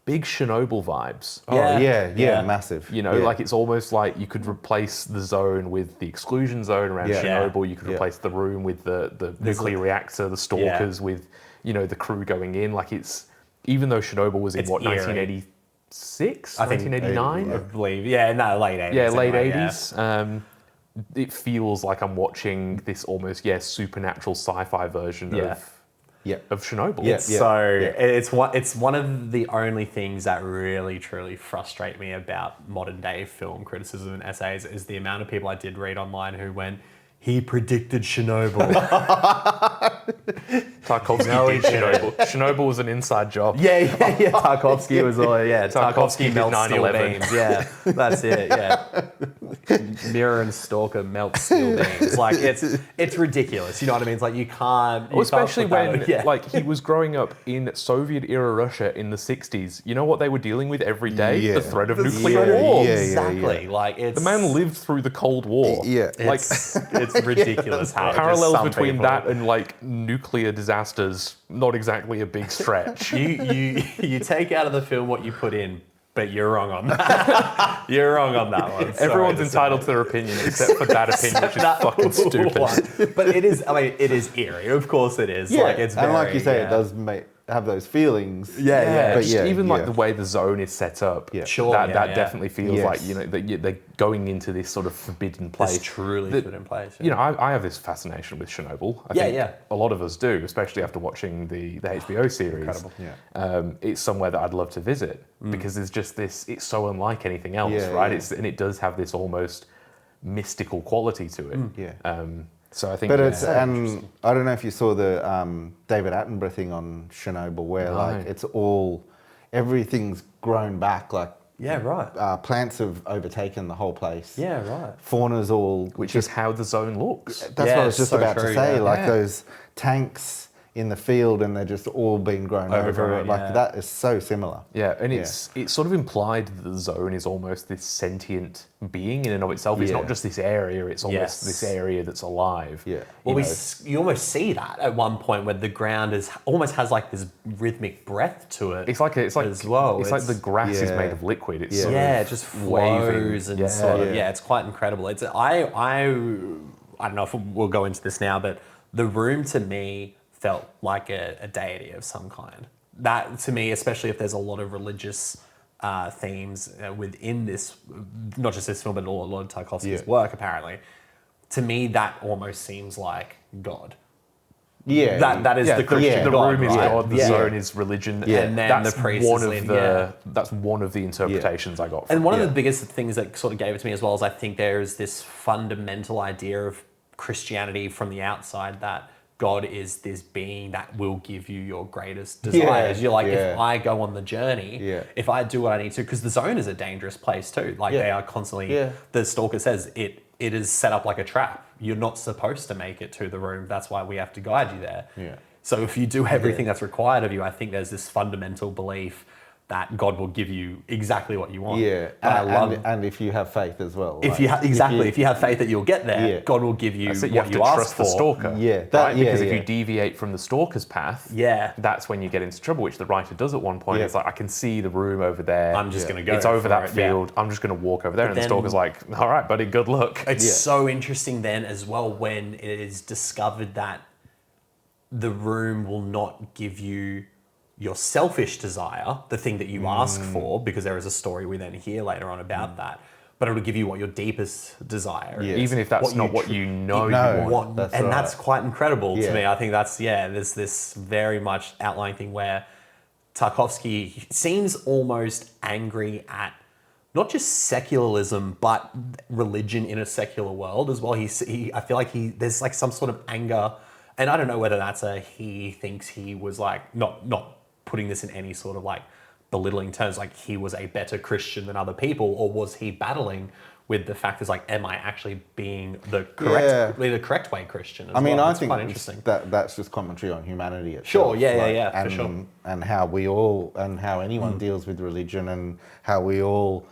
Speaker 1: big Chernobyl vibes.
Speaker 3: Oh,
Speaker 2: Yeah.
Speaker 3: yeah, massive. Yeah.
Speaker 1: Like it's almost like you could replace the zone with the exclusion zone around
Speaker 3: Yeah.
Speaker 1: Chernobyl. You could
Speaker 3: Yeah.
Speaker 1: replace the room with the nuclear reactor, the stalkers with, the crew going in. Like it's, even though Chernobyl was in
Speaker 2: It's
Speaker 1: what,
Speaker 2: eerie.
Speaker 1: 1986,
Speaker 2: I think
Speaker 1: 1989?
Speaker 2: I believe, no, late 80s.
Speaker 1: Yeah, late
Speaker 2: anyway,
Speaker 1: 80s. It feels like I'm watching this almost, supernatural sci-fi version
Speaker 2: Yeah.
Speaker 1: of Chernobyl.
Speaker 3: Yeah.
Speaker 2: It's one of the only things that really truly frustrate me about modern day film criticism and essays is the amount of people I did read online who went, he predicted Chernobyl.
Speaker 1: Tarkovsky did Chernobyl. Chernobyl was an inside job.
Speaker 2: yeah. Tarkovsky was all,
Speaker 1: Tarkovsky did
Speaker 2: melts steel
Speaker 1: 9/11.
Speaker 2: beams. Yeah, that's it. Yeah, Mirror and Stalker melt steel beams. Like it's ridiculous. You know what I mean? It's like you can't.
Speaker 1: Well, especially
Speaker 2: put that
Speaker 1: when
Speaker 2: on- yeah.
Speaker 1: like he was growing up in Soviet-era Russia in the 60s. You know what they were dealing with every day?
Speaker 3: Yeah.
Speaker 1: The threat of
Speaker 2: The
Speaker 1: nuclear
Speaker 2: threat-
Speaker 1: war.
Speaker 3: Yeah.
Speaker 2: Exactly. Like it's
Speaker 1: The man lived through the Cold War.
Speaker 3: Yeah.
Speaker 1: Like
Speaker 2: It's ridiculous how just
Speaker 1: parallels
Speaker 2: some
Speaker 1: between
Speaker 2: people-
Speaker 1: that and like nuclear disasters, not exactly a big stretch.
Speaker 2: you take out of the film what you put in. but you're wrong on that. You're wrong on that one. Sorry
Speaker 1: Everyone's
Speaker 2: to
Speaker 1: entitled to their opinion except for that opinion, which is fucking stupid.
Speaker 2: one. But it is. I mean, it is eerie. Of course, it is.
Speaker 3: Yeah,
Speaker 2: Like it's
Speaker 3: and like you
Speaker 2: very,
Speaker 3: say, it does have those feelings.
Speaker 2: Yeah.
Speaker 3: But
Speaker 1: Just
Speaker 3: yeah,
Speaker 1: even like
Speaker 3: yeah.
Speaker 1: the way the zone is set up,
Speaker 3: Yeah.
Speaker 2: Sure,
Speaker 1: that
Speaker 2: yeah.
Speaker 1: definitely feels
Speaker 3: Yes.
Speaker 1: like, you know, that they're going into this sort of forbidden place.
Speaker 2: It's truly
Speaker 1: that-
Speaker 2: put in place.
Speaker 1: You know, I have this fascination with Chernobyl. I
Speaker 2: Yeah,
Speaker 1: think
Speaker 2: yeah.
Speaker 1: a lot of us do, especially after watching the HBO series.
Speaker 2: Incredible.
Speaker 3: Yeah.
Speaker 1: It's somewhere that I'd love to visit because there's just this. It's so unlike anything else,
Speaker 3: Yeah,
Speaker 1: right?
Speaker 3: yeah.
Speaker 1: And it does have this almost mystical quality to it.
Speaker 3: Yeah.
Speaker 1: So I think,
Speaker 3: But
Speaker 1: yeah,
Speaker 3: it's and I don't know if you saw the David Attenborough thing on Chernobyl, where like
Speaker 1: No.
Speaker 3: it's all everything's grown back. Like
Speaker 2: Yeah, right.
Speaker 3: plants have overtaken the whole place.
Speaker 2: Yeah, right.
Speaker 3: Fauna's all
Speaker 1: which is how the zone looks.
Speaker 3: That's what
Speaker 2: Yeah,
Speaker 3: I was just
Speaker 2: so
Speaker 3: about
Speaker 2: true,
Speaker 3: to say.
Speaker 2: yeah.
Speaker 3: Like
Speaker 1: Yeah.
Speaker 3: those tanks in the field, and they're just all being grown over.
Speaker 2: Overgrown,
Speaker 3: Like
Speaker 2: yeah.
Speaker 3: that is so similar.
Speaker 1: Yeah, and it's sort of implied that the zone is almost this sentient being in and of itself. It's
Speaker 3: Yeah.
Speaker 1: not just this area; it's almost
Speaker 2: Yes.
Speaker 1: this area that's alive.
Speaker 3: Yeah.
Speaker 2: Well,
Speaker 1: You know,
Speaker 2: you almost see that at one point where the ground is almost has like this rhythmic breath to it.
Speaker 1: it's like
Speaker 2: as well.
Speaker 1: It's like the grass is
Speaker 3: Yeah.
Speaker 1: made of liquid. It's
Speaker 3: Yeah.
Speaker 1: sort
Speaker 2: Yeah,
Speaker 1: of
Speaker 2: it just
Speaker 1: waving.
Speaker 2: flows and
Speaker 1: Yeah.
Speaker 2: sort of,
Speaker 3: Yeah.
Speaker 2: yeah, it's quite incredible. It's I don't know if we'll go into this now, but the room to me felt like a deity of some kind. That to me, especially if there's a lot of religious themes within this, not just this film, but a lot of Tarkovsky's
Speaker 3: Yeah.
Speaker 2: work, apparently. To me, that almost seems like God.
Speaker 3: Yeah.
Speaker 2: That is
Speaker 1: Yeah,
Speaker 2: the Christian
Speaker 1: the
Speaker 2: God,
Speaker 1: room is
Speaker 2: right?
Speaker 1: God, the
Speaker 2: Yeah.
Speaker 1: zone is religion,
Speaker 3: Yeah.
Speaker 2: And then
Speaker 1: that's
Speaker 2: the priest
Speaker 1: one
Speaker 2: is
Speaker 1: of
Speaker 2: leading,
Speaker 1: the
Speaker 2: yeah.
Speaker 1: that's one of the interpretations I got. From
Speaker 2: And one
Speaker 1: it.
Speaker 2: of the biggest things that sort of gave it to me as well is I think there is this fundamental idea of Christianity from the outside that God is this being that will give you your greatest desires. You're like,
Speaker 3: yeah.
Speaker 2: if I go on the journey,
Speaker 3: Yeah.
Speaker 2: if I do what I need to, because the zone is a dangerous place too. Like
Speaker 3: Yeah.
Speaker 2: they are constantly,
Speaker 3: Yeah.
Speaker 2: the Stalker says, it is set up like a trap. You're not supposed to make it to the room. That's why we have to guide you there.
Speaker 3: Yeah.
Speaker 2: So if you do everything that's required of you, I think there's this fundamental belief that God will give you exactly what you want.
Speaker 3: Yeah,
Speaker 2: And I love
Speaker 3: and if you have faith as well.
Speaker 2: if
Speaker 3: like,
Speaker 2: you if you have faith that you'll get there,
Speaker 3: Yeah.
Speaker 2: God will give you
Speaker 1: So you
Speaker 2: what
Speaker 1: have to
Speaker 2: you ask
Speaker 1: trust
Speaker 2: for.
Speaker 1: the stalker.
Speaker 3: Yeah,
Speaker 1: right?
Speaker 3: yeah,
Speaker 1: Because if
Speaker 3: yeah.
Speaker 1: you deviate from the stalker's path,
Speaker 2: Yeah.
Speaker 1: that's when you get into trouble, which the writer does at one point.
Speaker 3: Yeah.
Speaker 1: It's like, I can see the room over there.
Speaker 2: I'm just gonna go
Speaker 1: It's over
Speaker 2: for
Speaker 1: that
Speaker 2: it, yeah.
Speaker 1: field. I'm just going to walk over there.
Speaker 2: But
Speaker 1: And the
Speaker 2: then-
Speaker 1: stalker's like, all right, buddy, good luck.
Speaker 2: It's
Speaker 3: Yeah.
Speaker 2: so interesting then as well when it is discovered that the room will not give you your selfish desire, the thing that you ask for, because there is a story we then hear later on about that, but it will give you what your deepest desire
Speaker 3: Yeah.
Speaker 2: is.
Speaker 1: Even if that's not what you know you
Speaker 3: No.
Speaker 1: want.
Speaker 3: That's
Speaker 2: and
Speaker 3: right.
Speaker 2: that's quite incredible to
Speaker 3: Yeah.
Speaker 2: me. I think that's, there's this very much outlying thing where Tarkovsky seems almost angry at not just secularism, but religion in a secular world as well. I feel like there's like some sort of anger, and I don't know whether that's he thinks he was like, not putting this in any sort of like belittling terms, like he was a better Christian than other people, or was he battling with the fact is like, am I actually being the correct way Christian? As
Speaker 3: I mean,
Speaker 2: well?
Speaker 3: I
Speaker 2: It's
Speaker 3: think
Speaker 2: quite interesting.
Speaker 3: that's just commentary on humanity itself.
Speaker 2: Sure, yeah, for
Speaker 3: and,
Speaker 2: sure.
Speaker 3: And how we all, and how anyone deals with religion, and how we all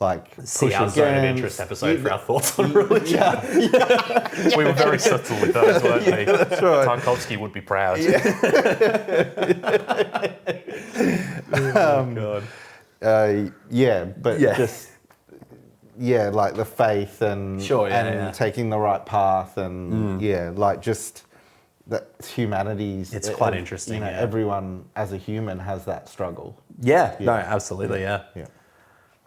Speaker 3: like
Speaker 2: See
Speaker 3: push
Speaker 2: our zone of
Speaker 3: against-
Speaker 2: interest episode for our thoughts on religion.
Speaker 1: We were very subtle with those, weren't we?
Speaker 3: That's right.
Speaker 1: Tarkovsky would be proud.
Speaker 2: God.
Speaker 3: But
Speaker 2: Yeah.
Speaker 3: just like the faith and
Speaker 2: Sure, yeah,
Speaker 3: and
Speaker 2: yeah.
Speaker 3: taking the right path, and like just that humanity's.
Speaker 2: It's quite interesting, yeah.
Speaker 3: Everyone as a human has that struggle.
Speaker 2: Yeah, no, absolutely, yeah.
Speaker 3: Yeah.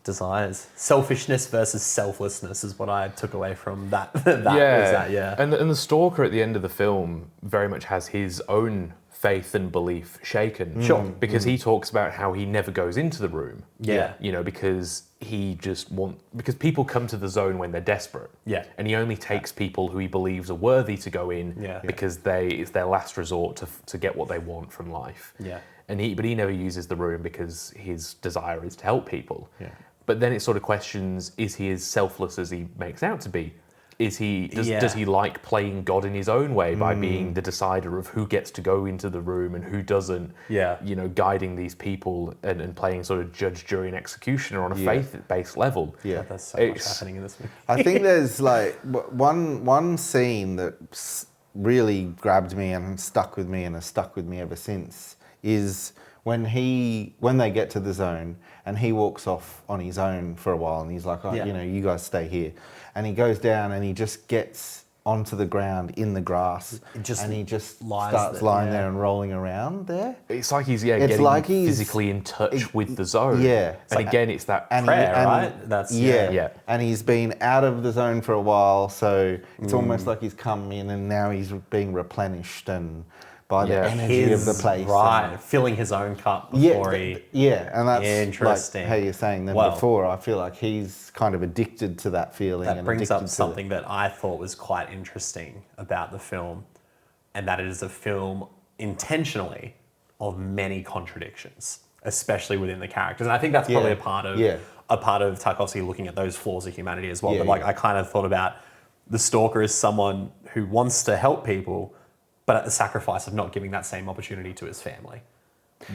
Speaker 2: Desires. Selfishness versus selflessness is what I took away from that. Yeah.
Speaker 1: And the stalker at the end of the film very much has his own faith and belief shaken.
Speaker 2: Sure.
Speaker 1: Because he talks about how he never goes into the room.
Speaker 2: Yeah.
Speaker 1: You know, because because people come to the zone when they're desperate.
Speaker 2: Yeah.
Speaker 1: And he only takes people who he believes are worthy to go in
Speaker 2: Yeah.
Speaker 1: because it's their last resort to get what they want from life.
Speaker 2: Yeah.
Speaker 1: But he never uses the room because his desire is to help people.
Speaker 3: Yeah.
Speaker 1: But then it sort of questions, is he as selfless as he makes out to be? Does he like playing God in his own way by being the decider of who gets to go into the room and who doesn't?
Speaker 2: Yeah.
Speaker 1: You know, guiding these people and playing sort of judge, jury, and executioner on a faith-based level.
Speaker 3: Yeah.
Speaker 2: There's so much happening in this movie.
Speaker 3: I think there's like one scene that really grabbed me and stuck with me and has stuck with me ever since is when they get to the zone and he walks off on his own for a while and he's like, oh, you guys stay here, and he goes down and he just gets onto the ground in the grass and he just starts lying there and rolling around there.
Speaker 1: It's like he's getting physically in touch with the zone.
Speaker 3: Yeah.
Speaker 1: And again, it's that
Speaker 2: prayer, right? That's
Speaker 3: And he's been out of the zone for a while, so it's almost like he's come in and now he's being replenished and by the energy of the place.
Speaker 2: Right, filling his own cup before
Speaker 3: and that's
Speaker 2: interesting.
Speaker 3: Like how you're saying then before, I feel like he's kind of addicted to that feeling.
Speaker 2: That brings up something that I thought was quite interesting about the film, and that it is a film intentionally of many contradictions, especially within the characters. And I think that's probably a part of Tarkovsky looking at those flaws of humanity as well. But I kind of thought about the Stalker as someone who wants to help people, but at the sacrifice of not giving that same opportunity to his family,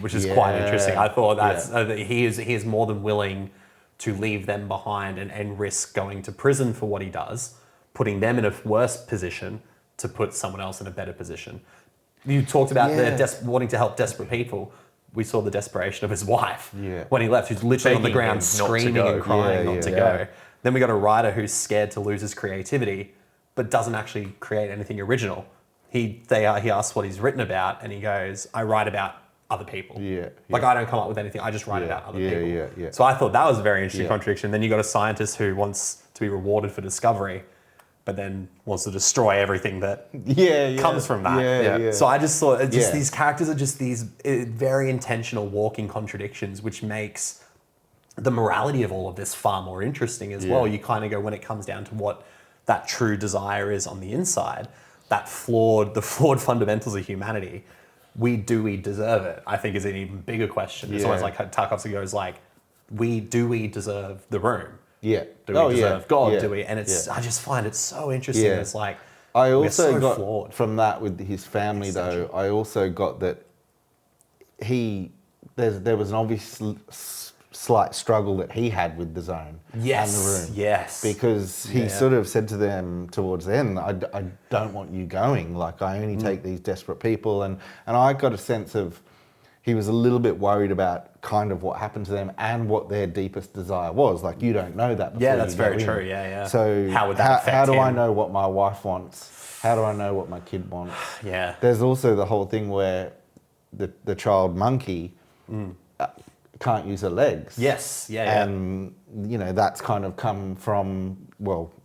Speaker 2: which is quite interesting. I thought that he is more than willing to leave them behind and risk going to prison for what he does, putting them in a worse position to put someone else in a better position. You talked about wanting to help desperate people. We saw the desperation of his wife when he left, who's literally on the ground screaming and crying not to go. Then we got a writer who's scared to lose his creativity, but doesn't actually create anything original. He asks what he's written about, and he goes, I write about other people. Like, I don't come up with anything, I just write about other people. So I thought that was a very interesting contradiction. Then you got a scientist who wants to be rewarded for discovery, but then wants to destroy everything that comes from that. So I just thought, these characters are just these very intentional walking contradictions, which makes the morality of all of this far more interesting as well. You kind of go, when it comes down to what that true desire is on the inside, the flawed fundamentals of humanity, we deserve it, I think is an even bigger question. It's almost like Tarkovsky goes like, we deserve the room? Do we deserve God? Do we? And it's I just find it so interesting. It's like,
Speaker 3: I also got
Speaker 2: flawed
Speaker 3: from that with his family though, I also got that there was an obvious slight struggle that he had with the zone and the room. Because he sort of said to them towards the end, I don't want you going. Like, I only take these desperate people. And I got a sense of he was a little bit worried about kind of what happened to them and what their deepest desire was. Like, you don't know that before
Speaker 2: that's very true.
Speaker 3: So
Speaker 2: how would that affect
Speaker 3: how do
Speaker 2: him?
Speaker 3: I know what my wife wants? How do I know what my kid wants? There's also the whole thing where the child monkey can't use her legs. And, that's kind of come from,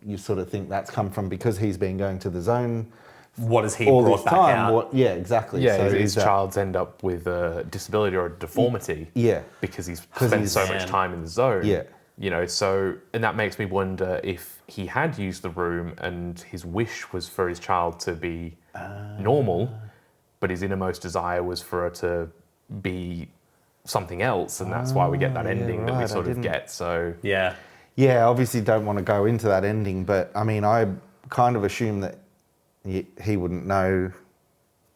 Speaker 3: you sort of think that's come from because he's been going to the zone.
Speaker 2: What has he brought back out?
Speaker 3: Exactly.
Speaker 1: So his child's end up with a disability or a deformity. Because he's spent so much time in the zone. And that makes me wonder if he had used the room and his wish was for his child to be normal, but his innermost desire was for her to be something else, and that's why we get that ending that we sort of get. So
Speaker 3: obviously don't want to go into that ending, but I mean, I kind of assume that he wouldn't know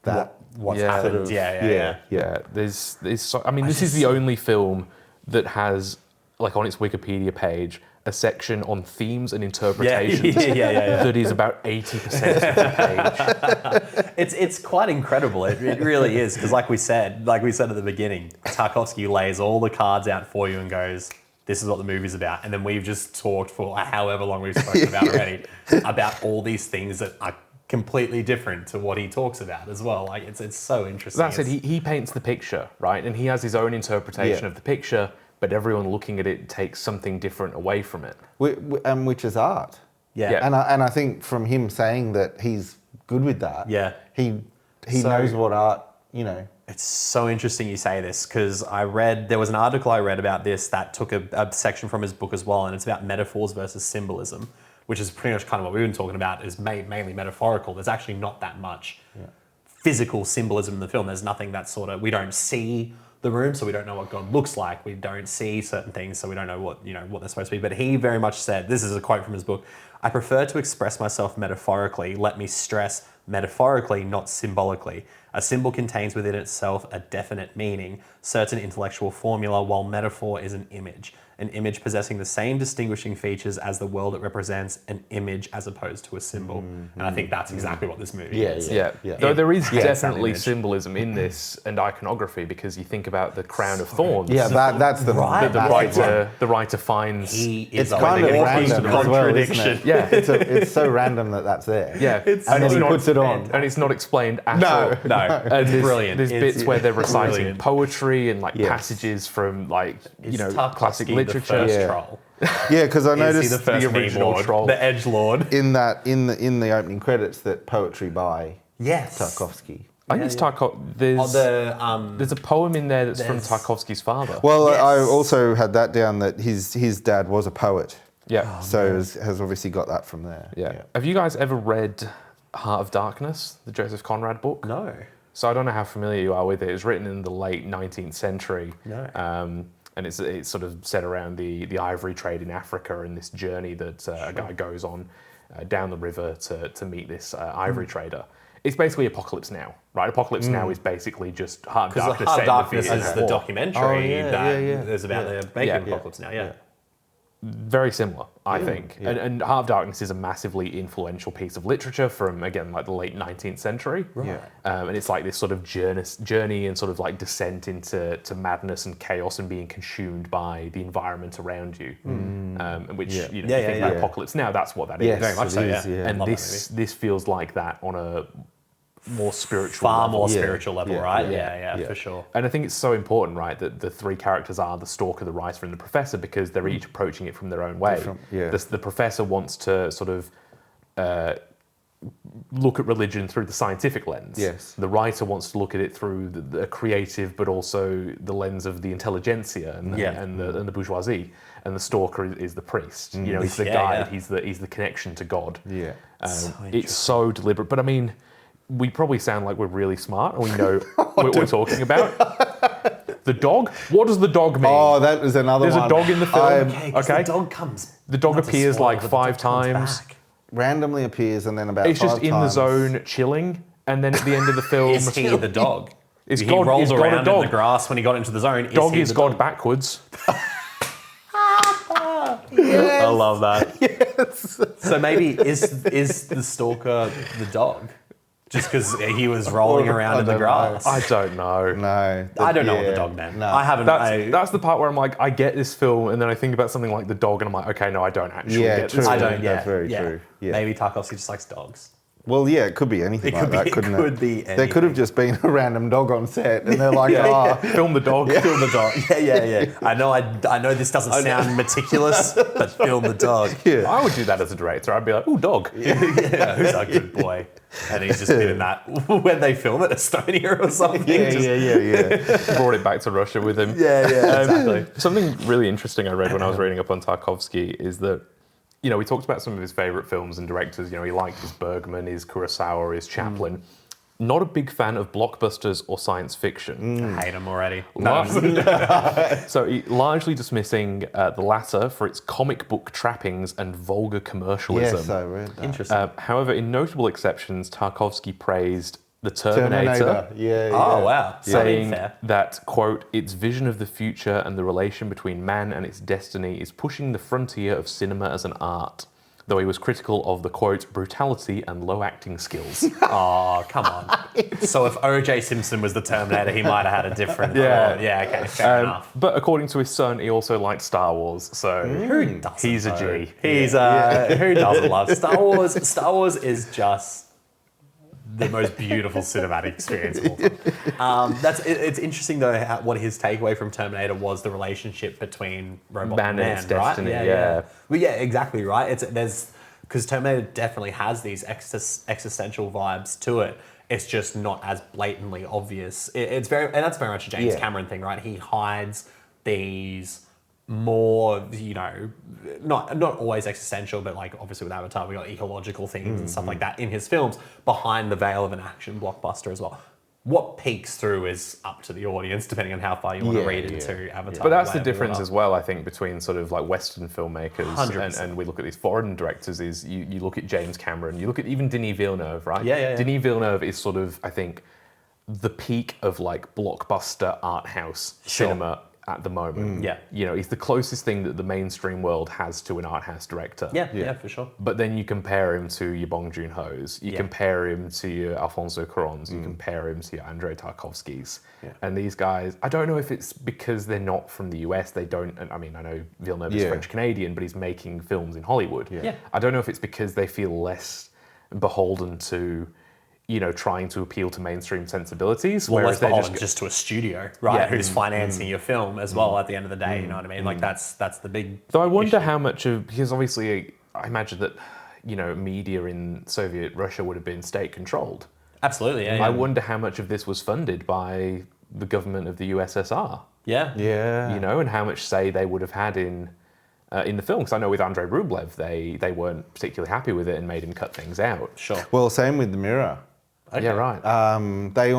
Speaker 3: that
Speaker 2: what's happened.
Speaker 1: There's I mean, this is the only film that has, like, on its Wikipedia page, a section on themes and interpretations that is about 80% of the page.
Speaker 2: It's quite incredible. It really is, because like we said at the beginning, Tarkovsky lays all the cards out for you and goes, this is what the movie's about. And then we've just talked for however long we've spoken about already about all these things that are completely different to what he talks about as well. Like, it's so interesting.
Speaker 1: That's it. He paints the picture, right? And he has his own interpretation of the picture, but everyone looking at it takes something different away from it.
Speaker 3: Which is art. And I think from him saying that he's good with that, he knows what art,
Speaker 2: It's so interesting you say this, because there was an article I read about this that took a section from his book as well, and it's about metaphors versus symbolism, which is pretty much kind of what we've been talking about, is mainly metaphorical. There's actually not that much physical symbolism in the film. There's nothing that we don't see the room, so we don't know what God looks like. We don't see certain things, so we don't know what they're supposed to be. But he very much said, this is a quote from his book, I prefer to express myself metaphorically. Let me stress metaphorically, not symbolically. A symbol contains within itself a definite meaning, certain intellectual formula, while metaphor is an image. An image possessing the same distinguishing features as the world it represents, an image as opposed to a symbol. And I think that's exactly what this movie is.
Speaker 1: Yeah.
Speaker 3: Yeah.
Speaker 1: Though there is
Speaker 2: Yeah, it's that
Speaker 1: definitely
Speaker 2: image.
Speaker 1: symbolism in this and iconography, because you think about the crown of thorns.
Speaker 3: Yeah, that's the
Speaker 2: Right.
Speaker 1: The
Speaker 3: massive one.
Speaker 1: writer finds.
Speaker 2: He
Speaker 3: It's
Speaker 2: is a
Speaker 3: kind of
Speaker 2: walking
Speaker 3: random as well, isn't
Speaker 2: contradiction.
Speaker 3: it?
Speaker 1: Yeah.
Speaker 3: It's so random that that's there.
Speaker 1: Yeah,
Speaker 3: And then he puts it on.
Speaker 1: and it's not explained at
Speaker 3: No.
Speaker 1: all.
Speaker 2: No,
Speaker 1: And
Speaker 2: it's
Speaker 1: there's,
Speaker 2: brilliant.
Speaker 1: There's
Speaker 2: It's
Speaker 1: bits where they're reciting
Speaker 2: brilliant.
Speaker 1: poetry and like
Speaker 3: Yes.
Speaker 1: passages from like
Speaker 2: Is
Speaker 1: classic
Speaker 2: Tarkovsky
Speaker 1: literature.
Speaker 2: the first
Speaker 3: Yeah.
Speaker 2: troll?
Speaker 3: Yeah, because I
Speaker 2: Is he
Speaker 3: noticed
Speaker 2: the first
Speaker 1: the
Speaker 2: meme
Speaker 1: original
Speaker 2: lord?
Speaker 1: troll?
Speaker 2: The edge lord?
Speaker 3: in the opening credits that poetry by
Speaker 2: Yes.
Speaker 3: Tarkovsky.
Speaker 1: I think it's There's there's a poem in there that's from
Speaker 2: there's-
Speaker 1: Tarkovsky's father.
Speaker 3: Well,
Speaker 2: Yes.
Speaker 3: I also had that down that his dad was a poet,
Speaker 1: yeah,
Speaker 3: so has obviously got that from there.
Speaker 1: yeah. Have you guys ever read Heart of Darkness, the Joseph Conrad book?
Speaker 2: No.
Speaker 1: So I don't know how familiar you are with it. It was written in the late 19th century.
Speaker 2: No.
Speaker 1: And it's sort of set around the ivory trade in Africa and this journey that a guy goes on down the river to meet this ivory trader. It's basically Apocalypse Now, right? Apocalypse Now is basically just Heart of
Speaker 2: Because
Speaker 1: Darkness.
Speaker 2: Heart of
Speaker 1: set in
Speaker 2: Darkness
Speaker 1: Vietnam
Speaker 2: is the
Speaker 1: War.
Speaker 2: documentary
Speaker 3: Oh, yeah,
Speaker 2: that
Speaker 3: yeah.
Speaker 2: is about the making
Speaker 1: Yeah.
Speaker 2: of Apocalypse Now, yeah.
Speaker 1: Very similar, I think. And Heart of Darkness is a massively influential piece of literature from, again, like the late 19th century.
Speaker 3: Yeah.
Speaker 1: And it's like this sort of journey and sort of like descent into madness and chaos and being consumed by the environment around you. Which,
Speaker 3: Yeah.
Speaker 1: you know,
Speaker 2: Yeah,
Speaker 1: you think
Speaker 2: yeah,
Speaker 1: about
Speaker 2: yeah.
Speaker 1: Apocalypse Now, that's what that is.
Speaker 3: Yes,
Speaker 2: Very much
Speaker 3: it
Speaker 2: so,
Speaker 3: is,
Speaker 2: yeah.
Speaker 1: And
Speaker 2: Love that
Speaker 1: this feels like that on a more spiritual
Speaker 2: Far
Speaker 1: level.
Speaker 2: more
Speaker 3: Yeah.
Speaker 2: spiritual level,
Speaker 3: Yeah.
Speaker 2: right?
Speaker 3: Yeah.
Speaker 2: Yeah, for sure.
Speaker 1: And I think it's so important, right, that the three characters are the stalker, the writer, and the professor, because they're each approaching it from their own way.
Speaker 3: Different, yeah.
Speaker 1: The professor wants to sort of look at religion through the scientific lens.
Speaker 3: Yes.
Speaker 1: The writer wants to look at it through the creative, but also the lens of the intelligentsia and the bourgeoisie. And the stalker is the priest. You know, he's the
Speaker 2: Yeah,
Speaker 1: guide.
Speaker 2: yeah.
Speaker 1: He's the connection to God.
Speaker 3: Yeah.
Speaker 1: It's so deliberate. But I mean, we probably sound like we're really smart and we know what we're talking about. The dog? What does the dog mean?
Speaker 3: Oh, that was another
Speaker 1: There's
Speaker 3: one.
Speaker 1: a dog in the film.
Speaker 2: Okay, 'cause
Speaker 1: Okay.
Speaker 2: the dog comes.
Speaker 1: The dog
Speaker 2: not to
Speaker 1: appears
Speaker 2: spoil,
Speaker 1: like
Speaker 2: but the dog
Speaker 1: 5
Speaker 2: comes
Speaker 1: times.
Speaker 2: back.
Speaker 3: Randomly appears and then about
Speaker 1: It's just
Speaker 3: 5
Speaker 1: in the
Speaker 3: times.
Speaker 1: zone chilling, and then at the end of the film,
Speaker 2: Is he the dog?
Speaker 1: Is
Speaker 2: he
Speaker 1: God-
Speaker 2: rolls
Speaker 1: is God a
Speaker 2: around in
Speaker 1: dog?
Speaker 2: the grass when he got into the zone.
Speaker 1: dog
Speaker 2: he
Speaker 1: is
Speaker 2: the
Speaker 1: God
Speaker 2: dog?
Speaker 1: backwards.
Speaker 2: I love that. Yes. So maybe is the stalker the dog? Just because he was rolling around in the
Speaker 3: don't
Speaker 2: grass.
Speaker 1: I don't know.
Speaker 3: No.
Speaker 2: I don't know what the
Speaker 3: yeah,
Speaker 2: dog meant.
Speaker 3: No.
Speaker 2: I haven't.
Speaker 1: That's the part where I'm like, I get this film, and then I think about something like the dog, and I'm like, okay, no, I don't actually
Speaker 3: Yeah,
Speaker 1: get
Speaker 3: true.
Speaker 1: this.
Speaker 2: I
Speaker 1: film.
Speaker 2: don't. Yeah,
Speaker 3: That's very
Speaker 2: yeah.
Speaker 3: true. Yeah.
Speaker 2: Maybe Tarkovsky just likes dogs.
Speaker 3: Well, yeah, it could be anything
Speaker 2: It
Speaker 3: like
Speaker 2: could
Speaker 3: that,
Speaker 2: be- it
Speaker 3: couldn't
Speaker 2: could be
Speaker 3: There could have
Speaker 2: anything.
Speaker 3: just been a random dog on set, and they're like, oh,
Speaker 1: Film the dog.
Speaker 2: Film the dog. Yeah. I know this doesn't sound meticulous, but film the dog.
Speaker 3: yeah.
Speaker 1: I would do that as a director. I'd be like, ooh, dog.
Speaker 2: Yeah, who's a good boy? And he's just been in that when they film at Estonia or something.
Speaker 3: Yeah.
Speaker 1: Brought it back to Russia with him.
Speaker 2: Yeah, exactly.
Speaker 1: Something really interesting I read when I was reading up on Tarkovsky is that, you know, we talked about some of his favourite films and directors. You know, he liked his Bergman, his Kurosawa, his Chaplin. Not a big fan of blockbusters or science fiction.
Speaker 2: I hate him already.
Speaker 1: So largely dismissing the latter for its comic book trappings and vulgar commercialism.
Speaker 3: Yes, I read that.
Speaker 2: Interesting.
Speaker 1: However, in notable exceptions, Tarkovsky praised The Terminator.
Speaker 3: Terminator. Yeah.
Speaker 2: Oh, wow.
Speaker 1: Saying
Speaker 2: Fair.
Speaker 1: that, quote, its vision of the future and the relation between man and its destiny is pushing the frontier of cinema as an art, though he was critical of the, quote, brutality and low acting skills.
Speaker 2: Oh, come on. So if O.J. Simpson was the Terminator, he might have had a different...
Speaker 1: Yeah.
Speaker 2: Yeah, okay, fair enough.
Speaker 1: But according to his son, he also liked Star Wars, so
Speaker 2: Who doesn't?
Speaker 1: he's a
Speaker 2: though?
Speaker 1: G.
Speaker 2: He's who doesn't love Star Wars? Star Wars is just the most beautiful cinematic experience of all time. It's interesting though what his takeaway from Terminator was the relationship between robot
Speaker 1: Man
Speaker 2: and
Speaker 1: and
Speaker 2: man,
Speaker 1: its
Speaker 2: right?
Speaker 1: destiny, yeah.
Speaker 2: Well, yeah, exactly right. Because Terminator definitely has these existential vibes to it. It's just not as blatantly obvious. And that's very much a James
Speaker 3: Yeah.
Speaker 2: Cameron thing, right? He hides these more, you know, not always existential, but like obviously with Avatar, we got ecological themes and stuff like that in his films behind the veil of an action blockbuster as well. what peeks through is up to the audience, depending on how far you want to read into Avatar.
Speaker 1: But that's the
Speaker 2: Way of
Speaker 1: difference
Speaker 2: Water.
Speaker 1: as well, I think, between sort of like Western filmmakers
Speaker 2: 100%.
Speaker 1: and we look at these foreign directors is you look at James Cameron, you look at even Denis Villeneuve, right?
Speaker 2: Yeah.
Speaker 1: Denis Villeneuve is sort of, I think, the peak of like blockbuster art house cinema at the moment.
Speaker 2: Yeah.
Speaker 1: You know, he's the closest thing that the mainstream world has to an art house director.
Speaker 2: Yeah, for sure.
Speaker 1: But then you compare him to your Bong Joon-ho's, you
Speaker 2: Yeah.
Speaker 1: compare him to your Alfonso Cuaróns, you compare him to your Andrei Tarkovskys. And these guys, I don't know if it's because they're not from the US, they don't, I mean, I know Villeneuve is French-Canadian, but he's making films in Hollywood.
Speaker 2: Yeah.
Speaker 1: I don't know if it's because they feel less beholden to, you know, trying to appeal to mainstream sensibilities.
Speaker 2: Well,
Speaker 1: whereas
Speaker 2: less
Speaker 1: they're
Speaker 2: beholden just to a studio, right?
Speaker 1: Yeah.
Speaker 2: Who's financing your film as well at the end of the day, you know what I mean? Like that's the big
Speaker 1: Though I wonder
Speaker 2: issue.
Speaker 1: how much of, because obviously I imagine that, you know, media in Soviet Russia would have been state controlled.
Speaker 2: Absolutely, yeah.
Speaker 1: I wonder how much of this was funded by the government of the USSR,
Speaker 2: Yeah.
Speaker 3: Yeah.
Speaker 1: you know, and how much say they would have had in the film. Because I know with Andrei Rublev, they weren't particularly happy with it and made him cut things out.
Speaker 2: Sure.
Speaker 3: Well, same with The Mirror.
Speaker 2: Okay.
Speaker 1: Yeah, right.
Speaker 3: They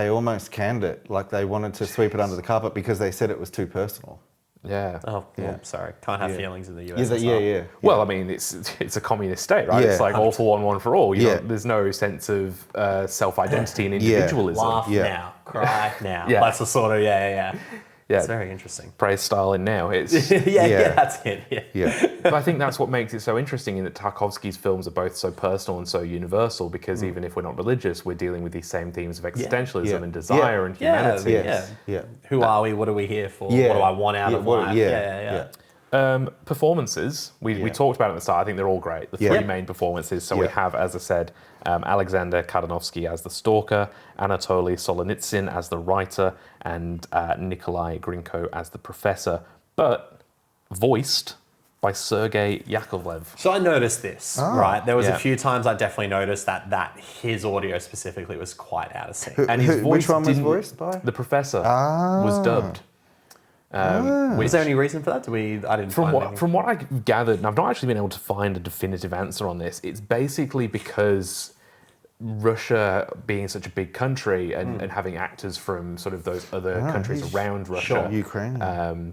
Speaker 3: almost canned it. Like they wanted to sweep it under the carpet because they said it was too personal.
Speaker 1: Yeah.
Speaker 2: Oh,
Speaker 3: Yeah.
Speaker 2: well, sorry. Can't have feelings in the US.
Speaker 3: Yeah.
Speaker 1: Well, I mean, it's a communist state, right?
Speaker 3: Yeah.
Speaker 1: It's like all for one, one for all. You
Speaker 3: Yeah.
Speaker 1: know, there's no sense of self-identity and individualism.
Speaker 2: Laugh
Speaker 3: Yeah.
Speaker 2: now, cry now.
Speaker 1: Yeah.
Speaker 2: That's the sort of yeah.
Speaker 1: Yeah.
Speaker 2: It's very interesting.
Speaker 1: Praise Stalin now. It's,
Speaker 3: Yeah.
Speaker 2: That's it. Yeah.
Speaker 3: Yeah.
Speaker 1: but I think that's what makes it so interesting in that Tarkovsky's films are both so personal and so universal because even if we're not religious, we're dealing with these same themes of existentialism
Speaker 3: Yeah.
Speaker 1: and desire and humanity.
Speaker 3: Yeah.
Speaker 2: Who are we? What are we here for?
Speaker 3: Yeah.
Speaker 2: What do I want out of life?
Speaker 3: Yeah.
Speaker 1: Performances, we talked about at the start. I think they're all great. The three main performances. So we
Speaker 3: Yeah.
Speaker 1: have, as I said, Alexander Kadanovsky as the Stalker, Anatoly Solonitsyn as the writer, and Nikolai Grinko as the professor, but voiced by Sergei Yakovlev.
Speaker 2: So I noticed this, right? There was
Speaker 1: Yeah.
Speaker 2: a few times I definitely noticed that his audio specifically was quite out of sync.
Speaker 1: And his voice
Speaker 3: which one was
Speaker 1: didn't-
Speaker 3: voiced by?
Speaker 1: The professor was dubbed.
Speaker 2: Was there any reason for that? I didn't find anything.
Speaker 1: From what I gathered, and I've not actually been able to find a definitive answer on this, it's basically because Russia being such a big country and having actors from sort of those other countries around Russia,
Speaker 3: Ukrainian.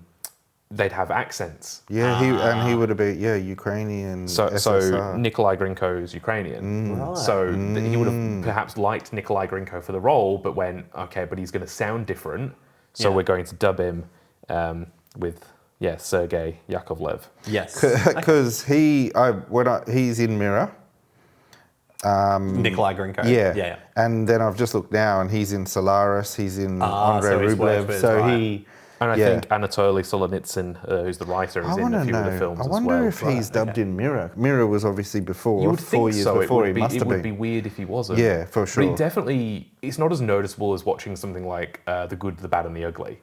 Speaker 1: they'd have accents.
Speaker 3: He would have been Ukrainian.
Speaker 1: So
Speaker 3: SSR.
Speaker 1: Nikolai Grinko is Ukrainian.
Speaker 2: Right.
Speaker 1: So he would have perhaps liked Nikolai Grinko for the role, but went, okay, but he's going to sound different, so we're going to dub him with Sergei Yakovlev.
Speaker 2: Yes.
Speaker 3: Because he's in Mirror.
Speaker 2: Nikolai Grinko. Yeah.
Speaker 3: And then I've just looked now, and he's in Solaris. He's in Andrei
Speaker 2: so he's worked
Speaker 3: Rublev.
Speaker 2: with-
Speaker 3: So
Speaker 2: right.
Speaker 3: he.
Speaker 1: And I think Anatoly Solonitsyn, who's the writer, is in a few of the films
Speaker 3: I
Speaker 1: as
Speaker 3: wonder
Speaker 1: well.
Speaker 3: if he's dubbed in Mirror. Mirror was obviously before.
Speaker 1: You would
Speaker 3: 4
Speaker 1: think
Speaker 3: years
Speaker 1: so.
Speaker 3: before.
Speaker 1: It
Speaker 3: Must have
Speaker 1: would be
Speaker 3: been.
Speaker 1: weird if he wasn't.
Speaker 3: Yeah, for
Speaker 1: But
Speaker 3: sure.
Speaker 1: it's not as noticeable as watching something like The Good, the Bad, and the Ugly.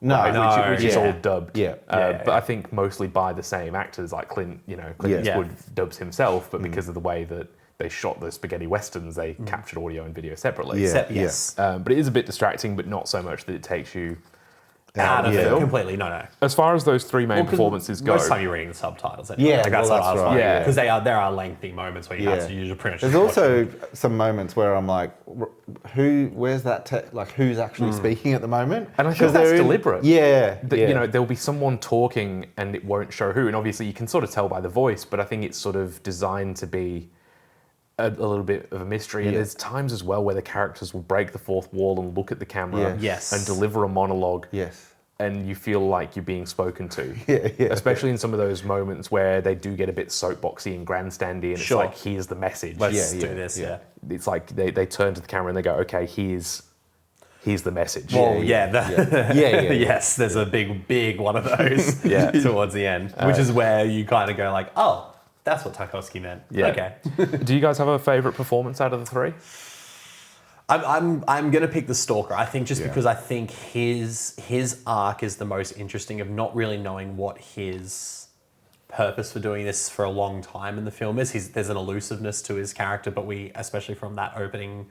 Speaker 3: No,
Speaker 1: Right, which is
Speaker 3: yeah.
Speaker 1: all dubbed.
Speaker 3: Yeah.
Speaker 1: But I think mostly by the same actors, like Clint Eastwood dubs himself, but because of the way that they shot the spaghetti westerns, they captured audio and video separately.
Speaker 3: Yeah.
Speaker 2: Yes.
Speaker 1: But it is a bit distracting, but not so much that it takes you
Speaker 2: Out of
Speaker 3: Yeah.
Speaker 2: it completely. No.
Speaker 1: As far as those three main
Speaker 2: 'Cause
Speaker 1: performances go,
Speaker 2: Most of the time you're reading the subtitles. Anyway.
Speaker 3: Yeah,
Speaker 2: Like, that's
Speaker 3: well,
Speaker 2: what I was
Speaker 3: that's
Speaker 2: like.
Speaker 1: right.
Speaker 2: Because there are lengthy moments where you have to use your pretty much.
Speaker 3: There's also some moments where I'm like, where's that? Who's actually speaking at the moment?
Speaker 1: And I think
Speaker 3: 'Cause
Speaker 1: that's
Speaker 3: they're in-
Speaker 1: deliberate.
Speaker 3: Yeah,
Speaker 1: you know, there'll be someone talking and it won't show who. And obviously you can sort of tell by the voice, but I think it's sort of designed to be a little bit of a mystery. And
Speaker 3: Yeah.
Speaker 1: there's times as well where the characters will break the fourth wall and look at the camera
Speaker 2: Yes.
Speaker 1: and deliver a monologue.
Speaker 3: Yes.
Speaker 1: And you feel like you're being spoken to.
Speaker 3: Yeah.
Speaker 1: Especially in some of those moments where they do get a bit soapboxy and grandstandy and
Speaker 2: Sure.
Speaker 1: it's like, here's the message.
Speaker 2: Let's
Speaker 3: Yeah,
Speaker 2: do
Speaker 3: yeah,
Speaker 2: this.
Speaker 3: yeah.
Speaker 2: Yeah.
Speaker 1: It's like they turn to the camera and they go, okay, here's the message.
Speaker 2: Well,
Speaker 3: Yeah.
Speaker 2: Yes, there's a big one of those
Speaker 1: Yeah.
Speaker 2: towards the end, which is where you kind of go like, oh, that's what Tarkovsky meant.
Speaker 1: Yeah.
Speaker 2: Okay.
Speaker 1: Do you guys have a favorite performance out of the three?
Speaker 2: I'm gonna pick the Stalker. I think just because I think his arc is the most interesting of not really knowing what his purpose for doing this for a long time in the film is. There's an elusiveness to his character, but we, especially from that opening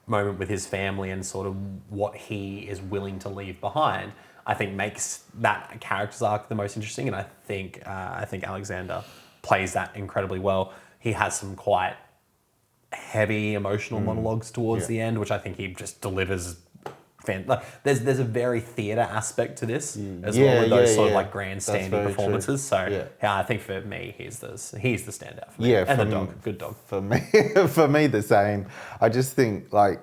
Speaker 2: moment with his family and sort of what he is willing to leave behind, I think makes that character's arc the most interesting. And I think Alexander plays that incredibly well. He has some quite heavy emotional monologues towards the end, which I think he just delivers. Like, there's a very theatre aspect to this as well, with those sort of like grandstanding performances. True. So I think for me, he's the standout for me. And the dog, good dog.
Speaker 3: For me, for me the same. I just think like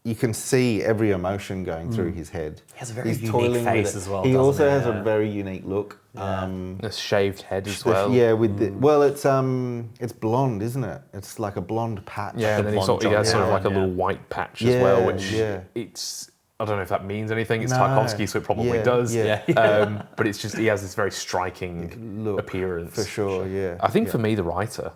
Speaker 3: you can see every emotion going through his head.
Speaker 2: He has a very unique face as well.
Speaker 3: He also has a very unique look.
Speaker 1: A shaved head as well.
Speaker 3: Yeah, with it's blonde, isn't it? It's like a blonde patch.
Speaker 1: Yeah, and then he has sort of like a little white patch as well, which it's. I don't know if that means anything. It's Tarkovsky, so it probably does. But it's just he has this very striking look, appearance
Speaker 3: for sure. Yeah,
Speaker 1: I think for me, the writer.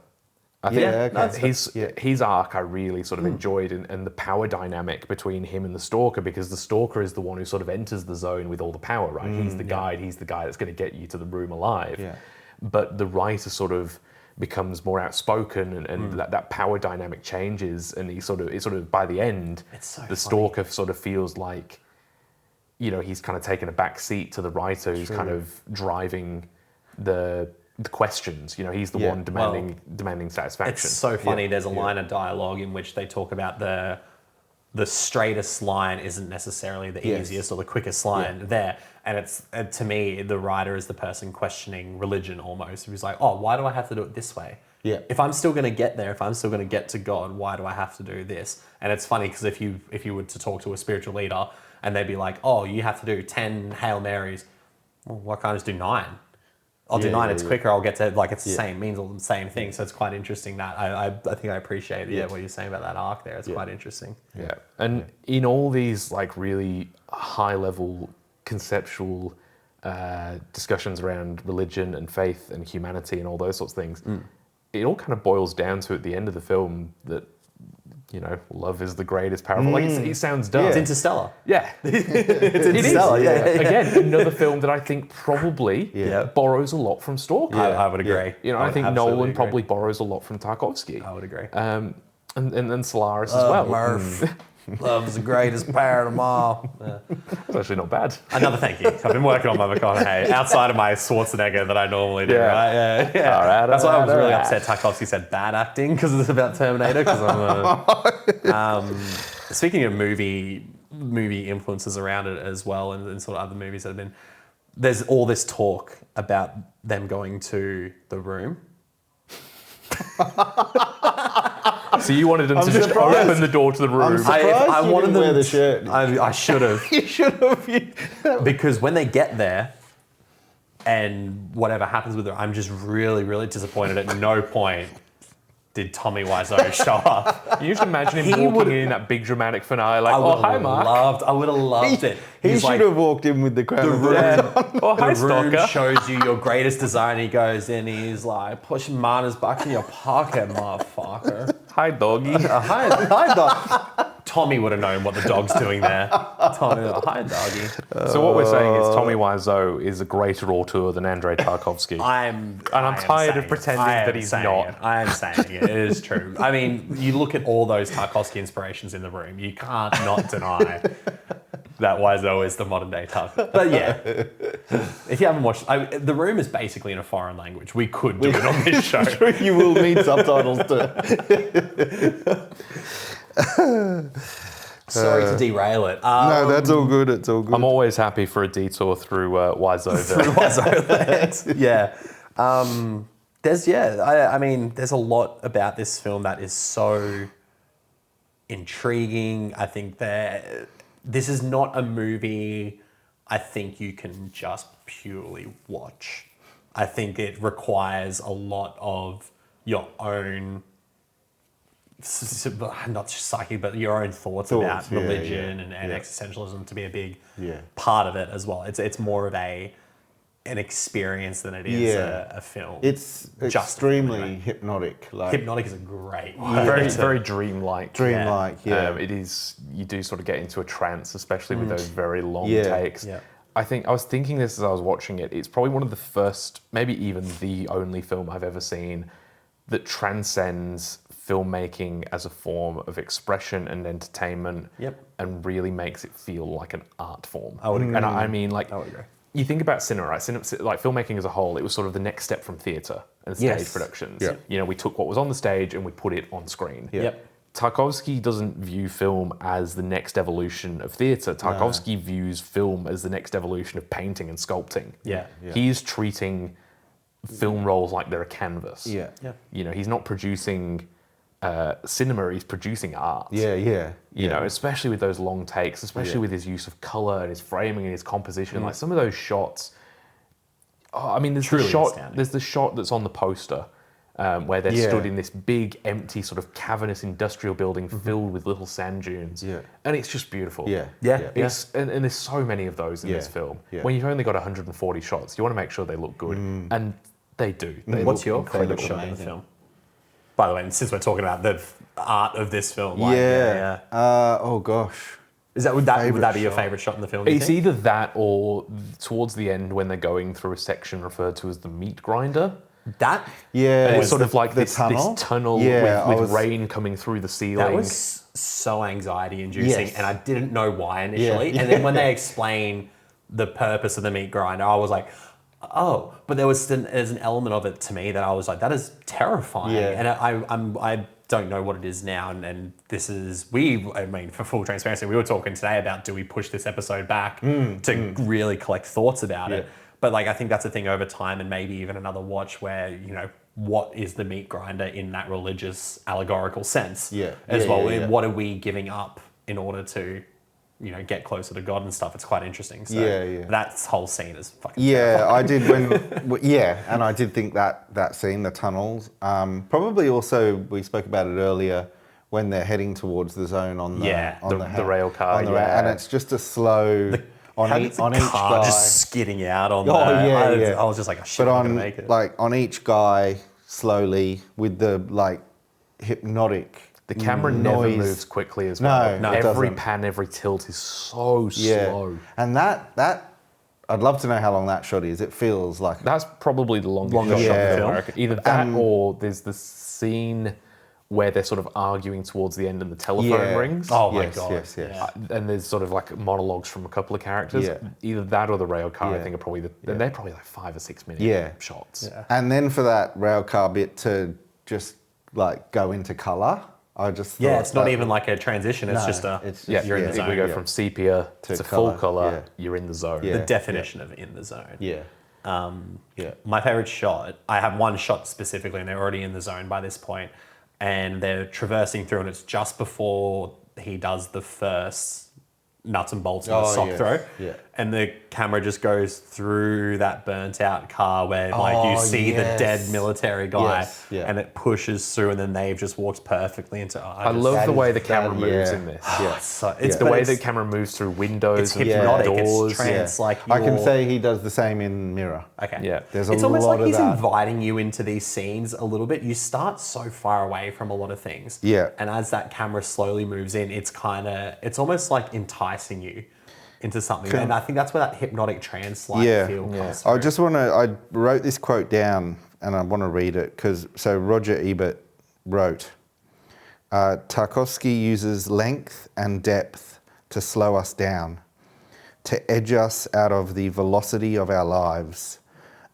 Speaker 1: I think his arc I really sort of enjoyed, and the power dynamic between him and the Stalker, because the Stalker is the one who sort of enters the zone with all the power, right? He's the guide, he's the guy that's going to get you to the room alive. Yeah. But the writer sort of becomes more outspoken, and that power dynamic changes, and he sort of by the end, the Stalker sort of feels like, he's kind of taken a back seat to the writer who's kind of driving the questions. He's the one demanding satisfaction.
Speaker 2: It's so funny. There's a line of dialogue in which they talk about the straightest line isn't necessarily the easiest or the quickest line there. And it's to me, the writer is the person questioning religion almost. He's like, oh, why do I have to do it this way? Yeah. If I'm still going to get there, if I'm still going to get to God, why do I have to do this? And it's funny because if you were to talk to a spiritual leader and they'd be like, oh, you have to do 10 Hail Marys. Well, why can't I just do 9? I'll do 9, it's quicker, I'll get to, it's the same, means all the same thing. So it's quite interesting that I think I appreciate what you're saying about that arc there. It's quite interesting.
Speaker 1: Yeah. And in all these really high level conceptual discussions around religion and faith and humanity and all those sorts of things, it all kind of boils down to at the end of the film that love is the greatest powerful. It sounds dumb.
Speaker 2: It's Interstellar.
Speaker 1: Yeah.
Speaker 2: It's Interstellar. Yeah.
Speaker 1: Again, another film that I think probably borrows a lot from Stalker.
Speaker 2: I would agree.
Speaker 1: I think Nolan probably borrows a lot from Tarkovsky.
Speaker 2: I would agree.
Speaker 1: And then Solaris as well.
Speaker 2: Murph. Love's the greatest power of them all.
Speaker 1: That's actually not bad.
Speaker 2: Another thank you. I've been working on my McConaughey outside of my Schwarzenegger that I normally do. Right? Yeah.
Speaker 1: All right.
Speaker 2: That's why I was really upset Tarkovsky said bad acting because it's about Terminator. Speaking of movie influences around it as well, and sort of other movies that have been. There's all this talk about them going to the room.
Speaker 1: So you wanted them to just open the door to the room.
Speaker 3: I'm surprised I wanted them to wear the shirt.
Speaker 2: I should have.
Speaker 3: You should have.
Speaker 2: Because when they get there, and whatever happens with her, I'm just really, really disappointed. At no point did Tommy Wiseau show up.
Speaker 1: You just imagine him walking in that big dramatic finale, hi, Mark.
Speaker 2: I would have loved it.
Speaker 3: He should have walked in with the crown.
Speaker 1: Hi,
Speaker 2: the
Speaker 1: Stalker.
Speaker 2: room shows you your greatest desire, and he goes in, he's like, push Mana's back in your pocket, motherfucker.
Speaker 1: Hi, doggy.
Speaker 2: Hi, dog. Tommy would have known what the dog's doing there. Tommy, hi, doggy.
Speaker 1: So what we're saying is Tommy Wiseau is a greater auteur than Andrei Tarkovsky.
Speaker 2: I'm
Speaker 1: tired of pretending that he's not.
Speaker 2: I am saying it. It is true. I mean, you look at all those Tarkovsky inspirations in the room. You can't not deny that Wiseau is the modern day Tarkovsky. But yeah, if you haven't watched, The Room is basically in a foreign language. We could do it on this show.
Speaker 3: You will need subtitles too.
Speaker 2: Sorry to derail it.
Speaker 3: No, that's all good. It's all good.
Speaker 1: I'm always happy for a detour through Wiseau.
Speaker 2: Through Wiseau. Yeah. There's a lot about this film that is so intriguing. I think that this is not a movie I think you can just purely watch. I think it requires a lot of your own, not just psyche, but your own thoughts about religion and existentialism to be a big part of it as well. It's more of an experience than it is a film.
Speaker 3: It's just extremely hypnotic.
Speaker 2: Hypnotic is a great word.
Speaker 1: Very, very dreamlike.
Speaker 3: Dreamlike,
Speaker 1: It is. You do sort of get into a trance, especially with those very long takes. Yeah. I was thinking this as I was watching it. It's probably one of the first, maybe even the only film I've ever seen that transcends filmmaking as a form of expression and entertainment, and really makes it feel like an art form.
Speaker 2: I would agree.
Speaker 1: And I mean,
Speaker 2: I would agree.
Speaker 1: you think about cinema, right? Like filmmaking as a whole, it was sort of the next step from theatre and stage
Speaker 3: Yes.
Speaker 1: productions.
Speaker 3: Yeah.
Speaker 1: You know, we took what was on the stage and we put it on screen.
Speaker 3: Yeah.
Speaker 2: Yep.
Speaker 1: Tarkovsky doesn't view film as the next evolution of theatre. Tarkovsky views film as the next evolution of painting and sculpting.
Speaker 2: Yeah.
Speaker 1: He's treating film rolls like they're a canvas.
Speaker 3: Yeah.
Speaker 2: Yeah.
Speaker 1: You know, he's not producing cinema, he's producing art.
Speaker 3: Yeah.
Speaker 1: You know, especially with those long takes, especially with his use of colour and his framing and his composition. Like some of those shots. Oh, I mean,
Speaker 2: Truly outstanding.
Speaker 1: there's the shot that's on the poster where they're
Speaker 3: Yeah.
Speaker 1: stood in this big, empty, sort of cavernous industrial building filled with little sand dunes.
Speaker 3: Yeah.
Speaker 1: And it's just beautiful.
Speaker 3: Yeah.
Speaker 2: Yeah.
Speaker 1: And there's so many of those in this film.
Speaker 3: Yeah.
Speaker 1: When you've only got 140 shots, you want to make sure they look good. And they do. They
Speaker 2: What's
Speaker 1: look
Speaker 2: your
Speaker 1: incredible.
Speaker 2: favourite shot in the
Speaker 3: amazing.
Speaker 2: film? By the way, and since we're talking about the art of this film,
Speaker 3: Oh gosh.
Speaker 2: would that
Speaker 3: Favourite
Speaker 2: be your
Speaker 3: shot.
Speaker 2: favourite shot in the film? do you
Speaker 1: It's
Speaker 2: think?
Speaker 1: either that or towards the end when they're going through a section referred to as the meat grinder.
Speaker 2: That
Speaker 3: Yeah.
Speaker 1: And
Speaker 3: was
Speaker 1: it's sort of like
Speaker 3: the
Speaker 1: this tunnel
Speaker 3: Yeah, I
Speaker 1: with
Speaker 3: was-
Speaker 1: rain coming through the ceiling.
Speaker 2: that was so anxiety inducing,
Speaker 3: Yes.
Speaker 2: and I didn't know why initially.
Speaker 3: Yeah.
Speaker 2: And then when they explain the purpose of the meat grinder, I was like, oh. But there's an element of it to me that I was like, that is terrifying.
Speaker 3: Yeah.
Speaker 2: And I don't know what it is now. And this is for full transparency, we were talking today about do we push this episode back to really collect thoughts about it. But like I think that's a thing over time, and maybe even another watch where, you know, what is the meat grinder in that religious allegorical sense as well?
Speaker 3: Yeah.
Speaker 2: And what are we giving up in order to, you know, get closer to God and stuff? It's quite interesting. So
Speaker 3: Yeah.
Speaker 2: that whole scene is fucking
Speaker 3: Yeah, I did and I did think that scene, the tunnels. Probably also we spoke about it earlier when they're heading towards the zone on the
Speaker 1: the rail car,
Speaker 3: and it's just a slow on each
Speaker 2: car
Speaker 3: guy.
Speaker 2: just skidding out on
Speaker 3: yeah.
Speaker 2: I was just like, oh, shit,
Speaker 3: But
Speaker 2: I'm
Speaker 3: on
Speaker 2: gonna make it.
Speaker 3: like on each guy slowly with the like hypnotic.
Speaker 1: The camera never
Speaker 3: noise.
Speaker 1: moves quickly as well.
Speaker 3: No, it
Speaker 1: every
Speaker 3: doesn't.
Speaker 1: pan, every tilt is so
Speaker 3: Yeah,
Speaker 1: slow.
Speaker 3: and that I'd love to know how long that shot is. It feels like
Speaker 1: That's probably the longest shot
Speaker 3: Yeah.
Speaker 1: in the film. I reckon. Either that or there's the scene where they're sort of arguing towards the end and the telephone rings.
Speaker 2: Oh my
Speaker 3: yes,
Speaker 2: God.
Speaker 3: yes.
Speaker 2: Yeah.
Speaker 1: And there's sort of like monologues from a couple of characters.
Speaker 3: Yeah.
Speaker 1: Either that or the rail car, I
Speaker 3: Yeah.
Speaker 1: think, are probably and they're probably like 5 or 6 minute
Speaker 3: Yeah.
Speaker 1: shots.
Speaker 2: Yeah.
Speaker 3: And then for that rail car bit to just like go into color, I just
Speaker 2: Yeah,
Speaker 3: thought
Speaker 2: it's not
Speaker 3: that-
Speaker 2: even like a transition. It's
Speaker 3: No,
Speaker 2: just
Speaker 3: it's
Speaker 1: Yeah,
Speaker 3: just-
Speaker 2: you're in the
Speaker 1: if
Speaker 2: zone.
Speaker 1: we go
Speaker 3: yeah.
Speaker 1: from sepia
Speaker 3: To
Speaker 1: to full
Speaker 3: colour,
Speaker 1: color,
Speaker 3: yeah.
Speaker 1: you're in the zone.
Speaker 3: Yeah.
Speaker 2: the definition of in the zone.
Speaker 3: Yeah,
Speaker 2: My favorite shot, I have one shot specifically, and they're already in the zone by this point, and they're traversing through, and it's just before he does the first nuts and bolts of the sock
Speaker 3: yes,
Speaker 2: throw.
Speaker 3: yeah.
Speaker 2: And the camera just goes through that burnt out car where like you see the dead
Speaker 3: yes.
Speaker 2: military guy
Speaker 3: Yes, yeah.
Speaker 2: and it pushes through, and then they've just walked perfectly into
Speaker 1: I love the way the camera
Speaker 3: that-
Speaker 1: moves
Speaker 3: yeah.
Speaker 1: in this.
Speaker 3: Yeah.
Speaker 2: it's
Speaker 1: The way the camera moves through windows
Speaker 2: it's
Speaker 1: and
Speaker 2: hypnotic,
Speaker 1: doors.
Speaker 2: it's trance, like
Speaker 3: I can
Speaker 2: you're-
Speaker 3: say he does the same in Mirror.
Speaker 2: Okay.
Speaker 1: Yeah.
Speaker 3: There's
Speaker 2: It's
Speaker 3: a
Speaker 2: almost
Speaker 3: lot
Speaker 2: like
Speaker 3: of
Speaker 2: he's
Speaker 3: that.
Speaker 2: inviting you into these scenes a little bit. You start so far away from a lot of things.
Speaker 3: Yeah.
Speaker 2: And as that camera slowly moves in, it's almost like enticing you into something. And I think that's where that hypnotic trance like feel comes through.
Speaker 3: I just want to. I wrote this quote down, and I want to read it because Roger Ebert wrote, Tarkovsky uses length and depth to slow us down, to edge us out of the velocity of our lives,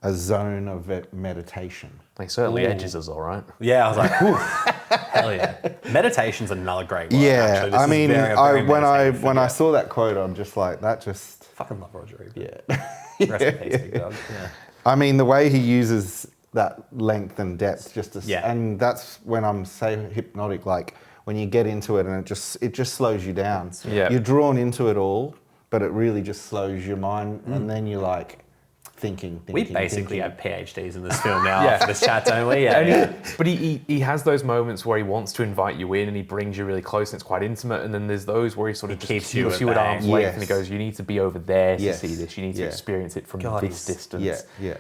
Speaker 3: a zone of meditation.
Speaker 1: He certainly edges us, all right.
Speaker 2: Yeah, I was like, whew, hell yeah. Meditation's another great word,
Speaker 3: Yeah,
Speaker 2: actually. This
Speaker 3: I
Speaker 2: is
Speaker 3: mean,
Speaker 2: very,
Speaker 3: I,
Speaker 2: very
Speaker 3: when I
Speaker 2: meditative.
Speaker 3: when I saw that quote, I'm just like, that just.
Speaker 2: fucking love Roger Ebert.
Speaker 3: Yeah.
Speaker 2: Rest in peace, big dog. Yeah.
Speaker 3: I mean, the way he uses that length and depth just to,
Speaker 2: Yeah.
Speaker 3: and that's when I'm so hypnotic, like when you get into it and it just slows you down.
Speaker 1: Yeah.
Speaker 3: You're drawn into it all, but it really just slows your mind, and then you're like thinking.
Speaker 2: We basically
Speaker 3: thinking.
Speaker 2: have PhDs in this film now
Speaker 1: Yeah.
Speaker 2: after this chat, don't we? Yeah.
Speaker 1: But he has those moments where he wants to invite you in and he brings you really close and it's quite intimate. And then there's those where he sort of just
Speaker 2: keeps you
Speaker 1: keeps
Speaker 2: at
Speaker 1: you at
Speaker 2: bay.
Speaker 1: arm's length and he
Speaker 3: Yes.
Speaker 1: goes, you need to be over there to
Speaker 3: Yes.
Speaker 1: see this. You need to
Speaker 3: Yeah.
Speaker 1: experience it from
Speaker 2: God,
Speaker 1: this
Speaker 2: he's-
Speaker 1: distance.
Speaker 3: Yeah, yeah.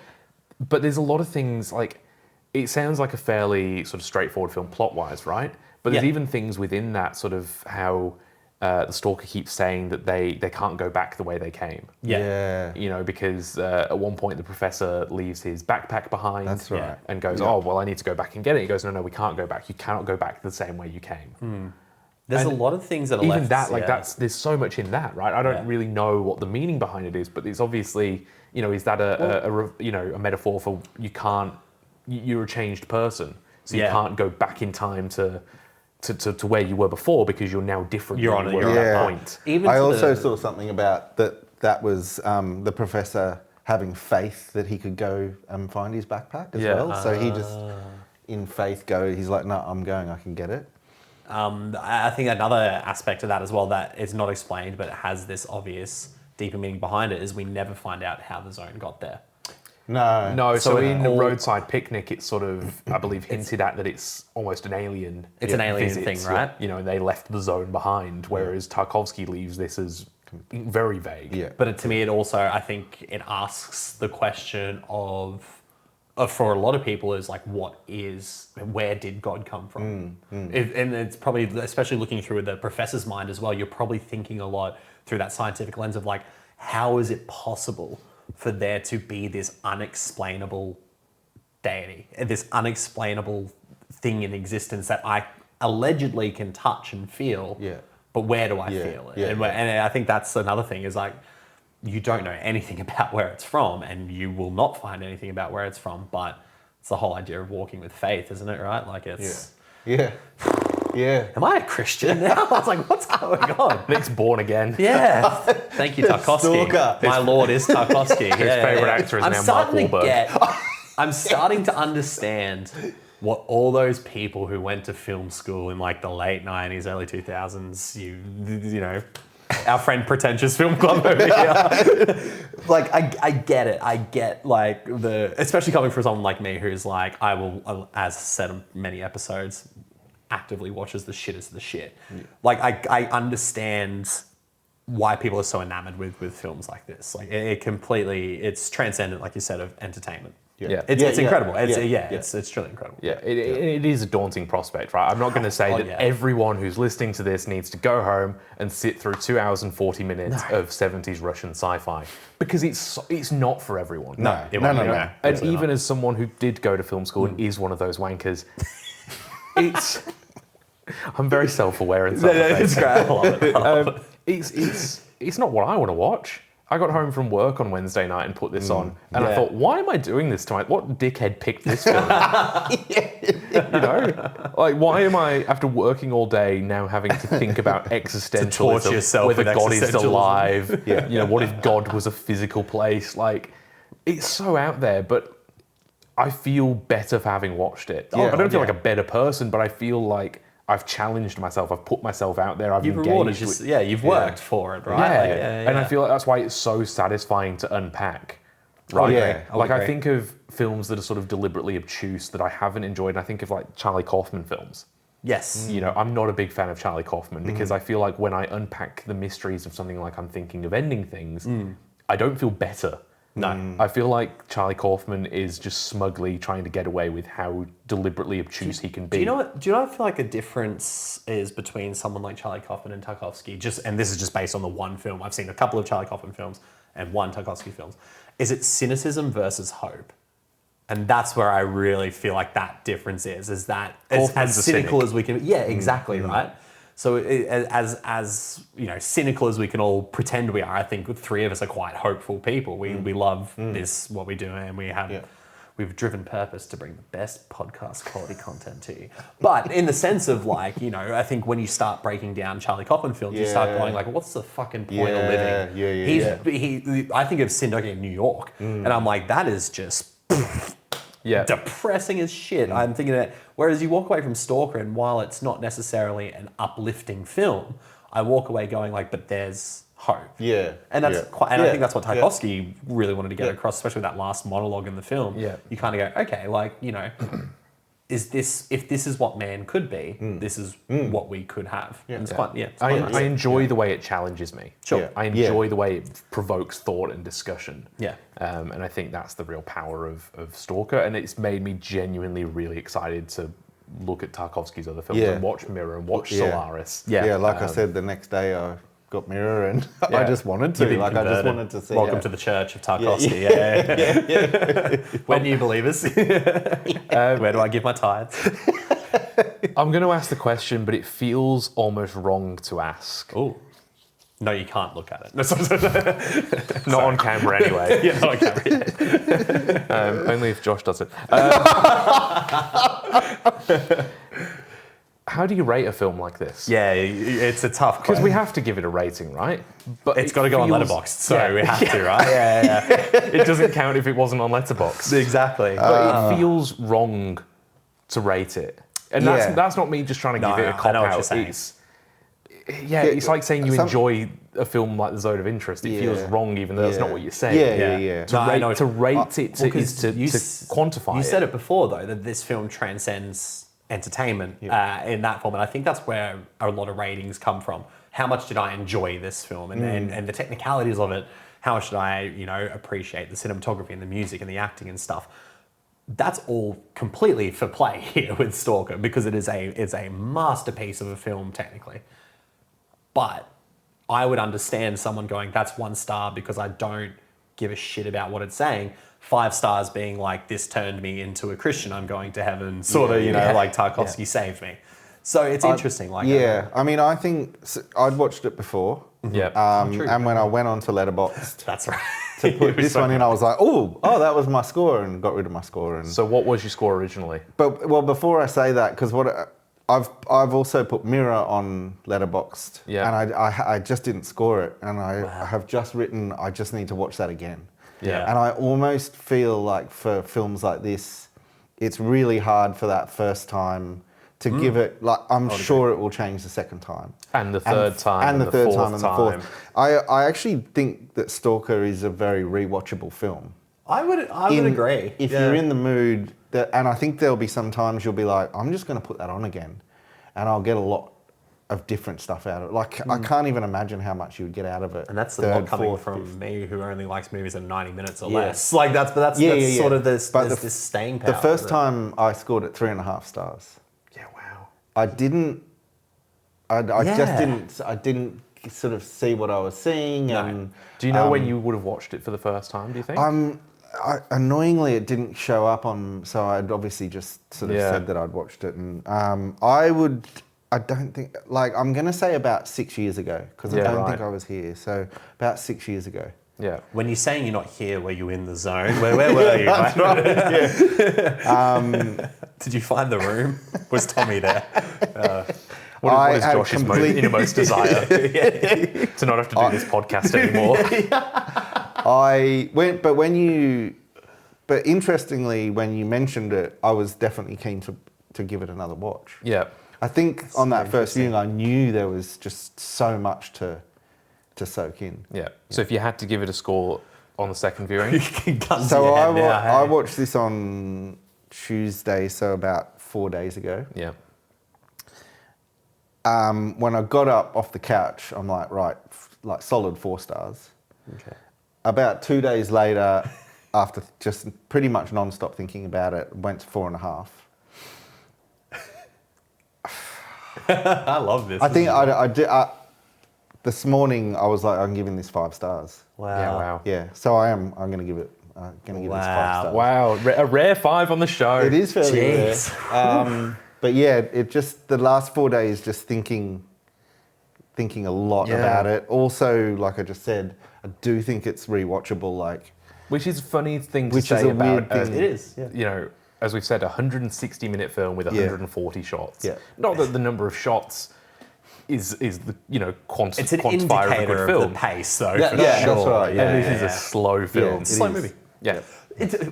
Speaker 1: But there's a lot of things like, it sounds like a fairly sort of straightforward film plot-wise, right? But there's
Speaker 2: Yeah.
Speaker 1: even things within that sort of how the Stalker keeps saying that they can't go back the way they came.
Speaker 2: Yeah.
Speaker 1: You know, because at one point the professor leaves his backpack behind.
Speaker 3: That's right.
Speaker 1: And goes, oh, well, I need to go back and get it. He goes, no, we can't go back. You cannot go back the same way you came.
Speaker 2: There's
Speaker 1: And
Speaker 2: a lot of things that are
Speaker 1: Even
Speaker 2: left.
Speaker 1: that, like
Speaker 2: yeah.
Speaker 1: that's, there's so much in that, right? I don't
Speaker 2: Yeah.
Speaker 1: really know what the meaning behind it is, but it's obviously, is that a metaphor for you're a changed person, so you can't go back in time to where you were before because you're now different.
Speaker 2: You're
Speaker 1: than you were at that point.
Speaker 2: Even
Speaker 3: I
Speaker 2: to
Speaker 3: also saw something about that was the professor having faith that he could go and find his backpack as well. So he just, in faith, he's like, no, I'm going, I can get it.
Speaker 2: I think another aspect of that as well that is not explained, but it has this obvious deeper meaning behind it, is we never find out how the zone got there.
Speaker 3: No.
Speaker 1: So in the roadside picnic, it's sort of, I believe, hinted at that it's almost an alien.
Speaker 2: It's an alien
Speaker 1: visit,
Speaker 2: thing, right?
Speaker 1: They left the zone behind, whereas Tarkovsky leaves this as very vague.
Speaker 3: Yeah.
Speaker 2: But to me, it also, I think it asks the question of for a lot of people is like, where did God come from? And it's probably, especially looking through the professor's mind as well, you're probably thinking a lot through that scientific lens of like, how is it possible for there to be this unexplainable deity, this unexplainable thing in existence that I allegedly can touch and feel, but where do I feel it? And I think that's another thing is like, you don't know anything about where it's from and you will not find anything about where it's from, but it's the whole idea of walking with faith, isn't it, right? Like it's...
Speaker 3: Yeah.
Speaker 2: Am I a Christian now? I was like, what's going on?
Speaker 1: Nick's born again.
Speaker 2: Yeah. Thank you, Tarkovsky.
Speaker 3: Stalker.
Speaker 2: My lord is Tarkovsky. His
Speaker 1: favourite actor is now Mark Wahlberg.
Speaker 2: I'm starting to understand what all those people who went to film school in like the late 90s, early 2000s, you know, our friend Pretentious Film Club over here. Like, I get it. I get like especially coming from someone like me who's like, I will, as said in many episodes, actively watches the shittest of the shit. Yeah. Like I understand why people are so enamored with films like this. Like it's transcendent, like you said, of entertainment. It's incredible. It's truly incredible.
Speaker 1: It is a daunting prospect, right? I'm not going to say that everyone who's listening to this needs to go home and sit through 2 hours and 40 minutes of 70s Russian sci-fi, because it's not for everyone.
Speaker 3: No.
Speaker 1: And even as someone who did go to film school and is one of those wankers, I'm very self-aware and self-aware.
Speaker 2: It's great. I love it.
Speaker 1: It's not what I want to watch. I got home from work on Wednesday night and put this on, and I thought, why am I doing this tonight? What dickhead picked this film? Like, why am I, after working all day, now having to think about existentialism, whether God is alive? What if God was a physical place? Like, it's so out there, but I feel better for having watched it. I don't feel like a better person, but I feel like I've challenged myself. I've put myself out there. You've engaged.
Speaker 2: You've worked for it, right?
Speaker 1: And I feel like that's why it's so satisfying to unpack. Right? I think of films that are sort of deliberately obtuse that I haven't enjoyed. And I think of like Charlie Kaufman films.
Speaker 2: Yes.
Speaker 1: I'm not a big fan of Charlie Kaufman because I feel like when I unpack the mysteries of something like I'm Thinking of Ending Things, I don't feel better.
Speaker 2: No.
Speaker 1: I feel like Charlie Kaufman is just smugly trying to get away with how deliberately obtuse he can be.
Speaker 2: Do you know what I feel like a difference is between someone like Charlie Kaufman and Tarkovsky? And this is just based on the one film. I've seen a couple of Charlie Kaufman films and one Tarkovsky films. Is it cynicism versus hope? And that's where I really feel like that difference is that as cynical as we can. Yeah, exactly, right? So as cynical as we can all pretend we are, I think three of us are quite hopeful people. We love what we do, and we've driven purpose to bring the best podcast quality content to you. But in the sense of I think when you start breaking down Charlie Kaufman films, you start going like, what's the fucking point of living? I think of Synecdoche in New York, and I'm like, that is just depressing as shit. I'm thinking that. Whereas you walk away from Stalker, and while it's not necessarily an uplifting film, I walk away going like, but there's hope. Yeah. And that's quite. And I think that's what Tarkovsky really wanted to get across, especially with that last monologue in the film. Yeah. You kind of go, okay, if this is what man could be, this is what we could have. Yeah. And it's quite,
Speaker 1: I enjoy the way it challenges me.
Speaker 2: Sure.
Speaker 1: Yeah. I enjoy the way it provokes thought and discussion.
Speaker 2: Yeah.
Speaker 1: And I think that's the real power of Stalker. And it's made me genuinely really excited to look at Tarkovsky's other films and watch Mirror and watch Solaris.
Speaker 3: Yeah, like I said, the next day I got Mirror and I just wanted to. I just wanted to see.
Speaker 2: Welcome to the church of Tarkovsky. Yeah. When do you believe us? Where do I give my tithes?
Speaker 1: I'm going to ask the question, but it feels almost wrong to ask.
Speaker 2: Oh. No, you can't look at it.
Speaker 1: Not on camera anyway.
Speaker 2: Yeah, not on camera.
Speaker 1: Only if Josh does it. How do you rate a film like this?
Speaker 2: Yeah, it's a tough
Speaker 1: Because
Speaker 2: question.
Speaker 1: we have to give it a rating, right? But
Speaker 2: It's got to go on
Speaker 1: feels-
Speaker 2: Letterboxd, so we have to, right? Yeah.
Speaker 1: It doesn't count if it wasn't on Letterboxd.
Speaker 2: Exactly.
Speaker 1: But it feels wrong to rate it. And
Speaker 3: Yeah.
Speaker 1: that's not me just trying to
Speaker 2: No,
Speaker 1: give it a
Speaker 2: I
Speaker 1: cop
Speaker 2: know what you're
Speaker 1: out.
Speaker 2: saying.
Speaker 1: It's like saying you
Speaker 3: Some-
Speaker 1: enjoy a film like The Zone of Interest. It feels
Speaker 3: Yeah.
Speaker 1: wrong, even though that's not
Speaker 3: Yeah.
Speaker 1: what you're saying.
Speaker 3: Yeah.
Speaker 1: To
Speaker 2: No, I
Speaker 1: rate,
Speaker 2: know.
Speaker 1: to rate it to,
Speaker 2: Well, 'cause
Speaker 1: is to,
Speaker 2: you
Speaker 1: to
Speaker 2: s-
Speaker 1: quantify
Speaker 2: You
Speaker 1: it.
Speaker 2: said it before, though, that this film transcends entertainment in that form. And I think that's where a lot of ratings come from. How much did I enjoy this film? And the technicalities of it, how much did I, appreciate the cinematography and the music and the acting and stuff? That's all completely for play here with Stalker, because it's a masterpiece of a film technically. But I would understand someone going, that's 1 star because I don't give a shit about what it's saying. 5 stars being like, this turned me into a Christian, I'm going to heaven, sort of, like Tarkovsky saved me. So it's interesting.
Speaker 3: I mean, I think I'd watched it before.
Speaker 1: Yeah.
Speaker 2: true.
Speaker 3: And when I went onto Letterboxd
Speaker 2: That's right.
Speaker 3: to put this one in, I was like, oh, that was my score, and got rid of my score. And
Speaker 1: So what was your score originally?
Speaker 3: But before I say that, because I've also put Mirror on Letterboxd, and I just didn't score it, and I have just written I just need to watch that again.
Speaker 1: Yeah.
Speaker 3: And I almost feel like for films like this, it's really hard for that first time to give it. Like I'm sure it will change the second time,
Speaker 1: And the third time.
Speaker 3: and the third
Speaker 1: fourth
Speaker 3: time, and the fourth. I actually think that Stalker is a very rewatchable film.
Speaker 2: I would agree.
Speaker 3: If you're in the mood, and I think there'll be some times you'll be like, I'm just going to put that on again, and I'll get a lot of different stuff out of it. Like I can't even imagine how much you would get out of it.
Speaker 2: And that's
Speaker 3: third,
Speaker 2: not coming
Speaker 3: fourth,
Speaker 2: from
Speaker 3: fifth.
Speaker 2: me, who only likes movies in 90 minutes or
Speaker 3: Yeah.
Speaker 2: less. Like that's sort of this,
Speaker 3: But
Speaker 2: this staying power.
Speaker 3: The first time I scored it 3.5 stars.
Speaker 1: Yeah, wow.
Speaker 3: I didn't. I
Speaker 2: Yeah.
Speaker 3: just didn't. I didn't sort of see what I was seeing,
Speaker 2: No.
Speaker 3: and
Speaker 1: Do you know when you would have watched it for the first time, do you think?
Speaker 3: annoyingly, it didn't show up on. So I'd obviously just sort of
Speaker 1: Yeah.
Speaker 3: said that I'd watched it, and I don't think. Like I'm gonna say about 6 years ago, because
Speaker 1: Yeah,
Speaker 3: I don't
Speaker 1: right.
Speaker 3: think I was here. So about 6 years ago.
Speaker 1: yeah.
Speaker 2: When you're saying you're not here, were you in the zone? Where were you?
Speaker 3: That's right. Yeah.
Speaker 2: Did you find the room? Was Tommy there?
Speaker 1: What is
Speaker 3: had
Speaker 1: Josh's innermost desire? To not have to do this podcast anymore.
Speaker 3: I went, but interestingly, when you mentioned it, I was definitely keen to give it another watch.
Speaker 1: Yeah.
Speaker 3: I think on that first viewing, I knew there was just so much to soak in.
Speaker 1: Yeah. So if you had to give it a score on the second viewing,
Speaker 3: So I watched this on Tuesday, so about 4 days ago.
Speaker 1: yeah.
Speaker 3: When I got up off the couch, I'm like, right, like solid 4 stars.
Speaker 2: Okay.
Speaker 3: About 2 days later, after just pretty much non-stop thinking about it, went to 4.5.
Speaker 2: I love this.
Speaker 3: I think this morning I was like, I'm giving this 5 stars.
Speaker 2: Wow.
Speaker 1: Yeah, wow.
Speaker 3: Yeah, so I'm going to give it. This 5 stars.
Speaker 1: Wow. A rare 5 on the show.
Speaker 3: It is fairly
Speaker 2: Jeez.
Speaker 3: rare. But yeah, it just the last 4 days just thinking a lot
Speaker 1: Yeah.
Speaker 3: about it. Also, like I just said, I do think it's rewatchable. Like,
Speaker 1: Which is a funny thing to
Speaker 3: Which is
Speaker 1: say
Speaker 3: a
Speaker 1: about
Speaker 3: weird thing.
Speaker 2: It is. Yeah.
Speaker 1: you know, as we've said, a 160-minute film with 140 shots.
Speaker 3: Yeah.
Speaker 1: Not that the number of shots is the
Speaker 2: It's an
Speaker 1: quantifier of a
Speaker 2: indicator
Speaker 1: good
Speaker 2: of
Speaker 1: film.
Speaker 2: the pace, though.
Speaker 3: Yeah,
Speaker 2: for
Speaker 3: yeah,
Speaker 2: sure.
Speaker 3: that's right, yeah.
Speaker 1: And this is a slow film.
Speaker 2: It's a slow movie.
Speaker 1: Yeah.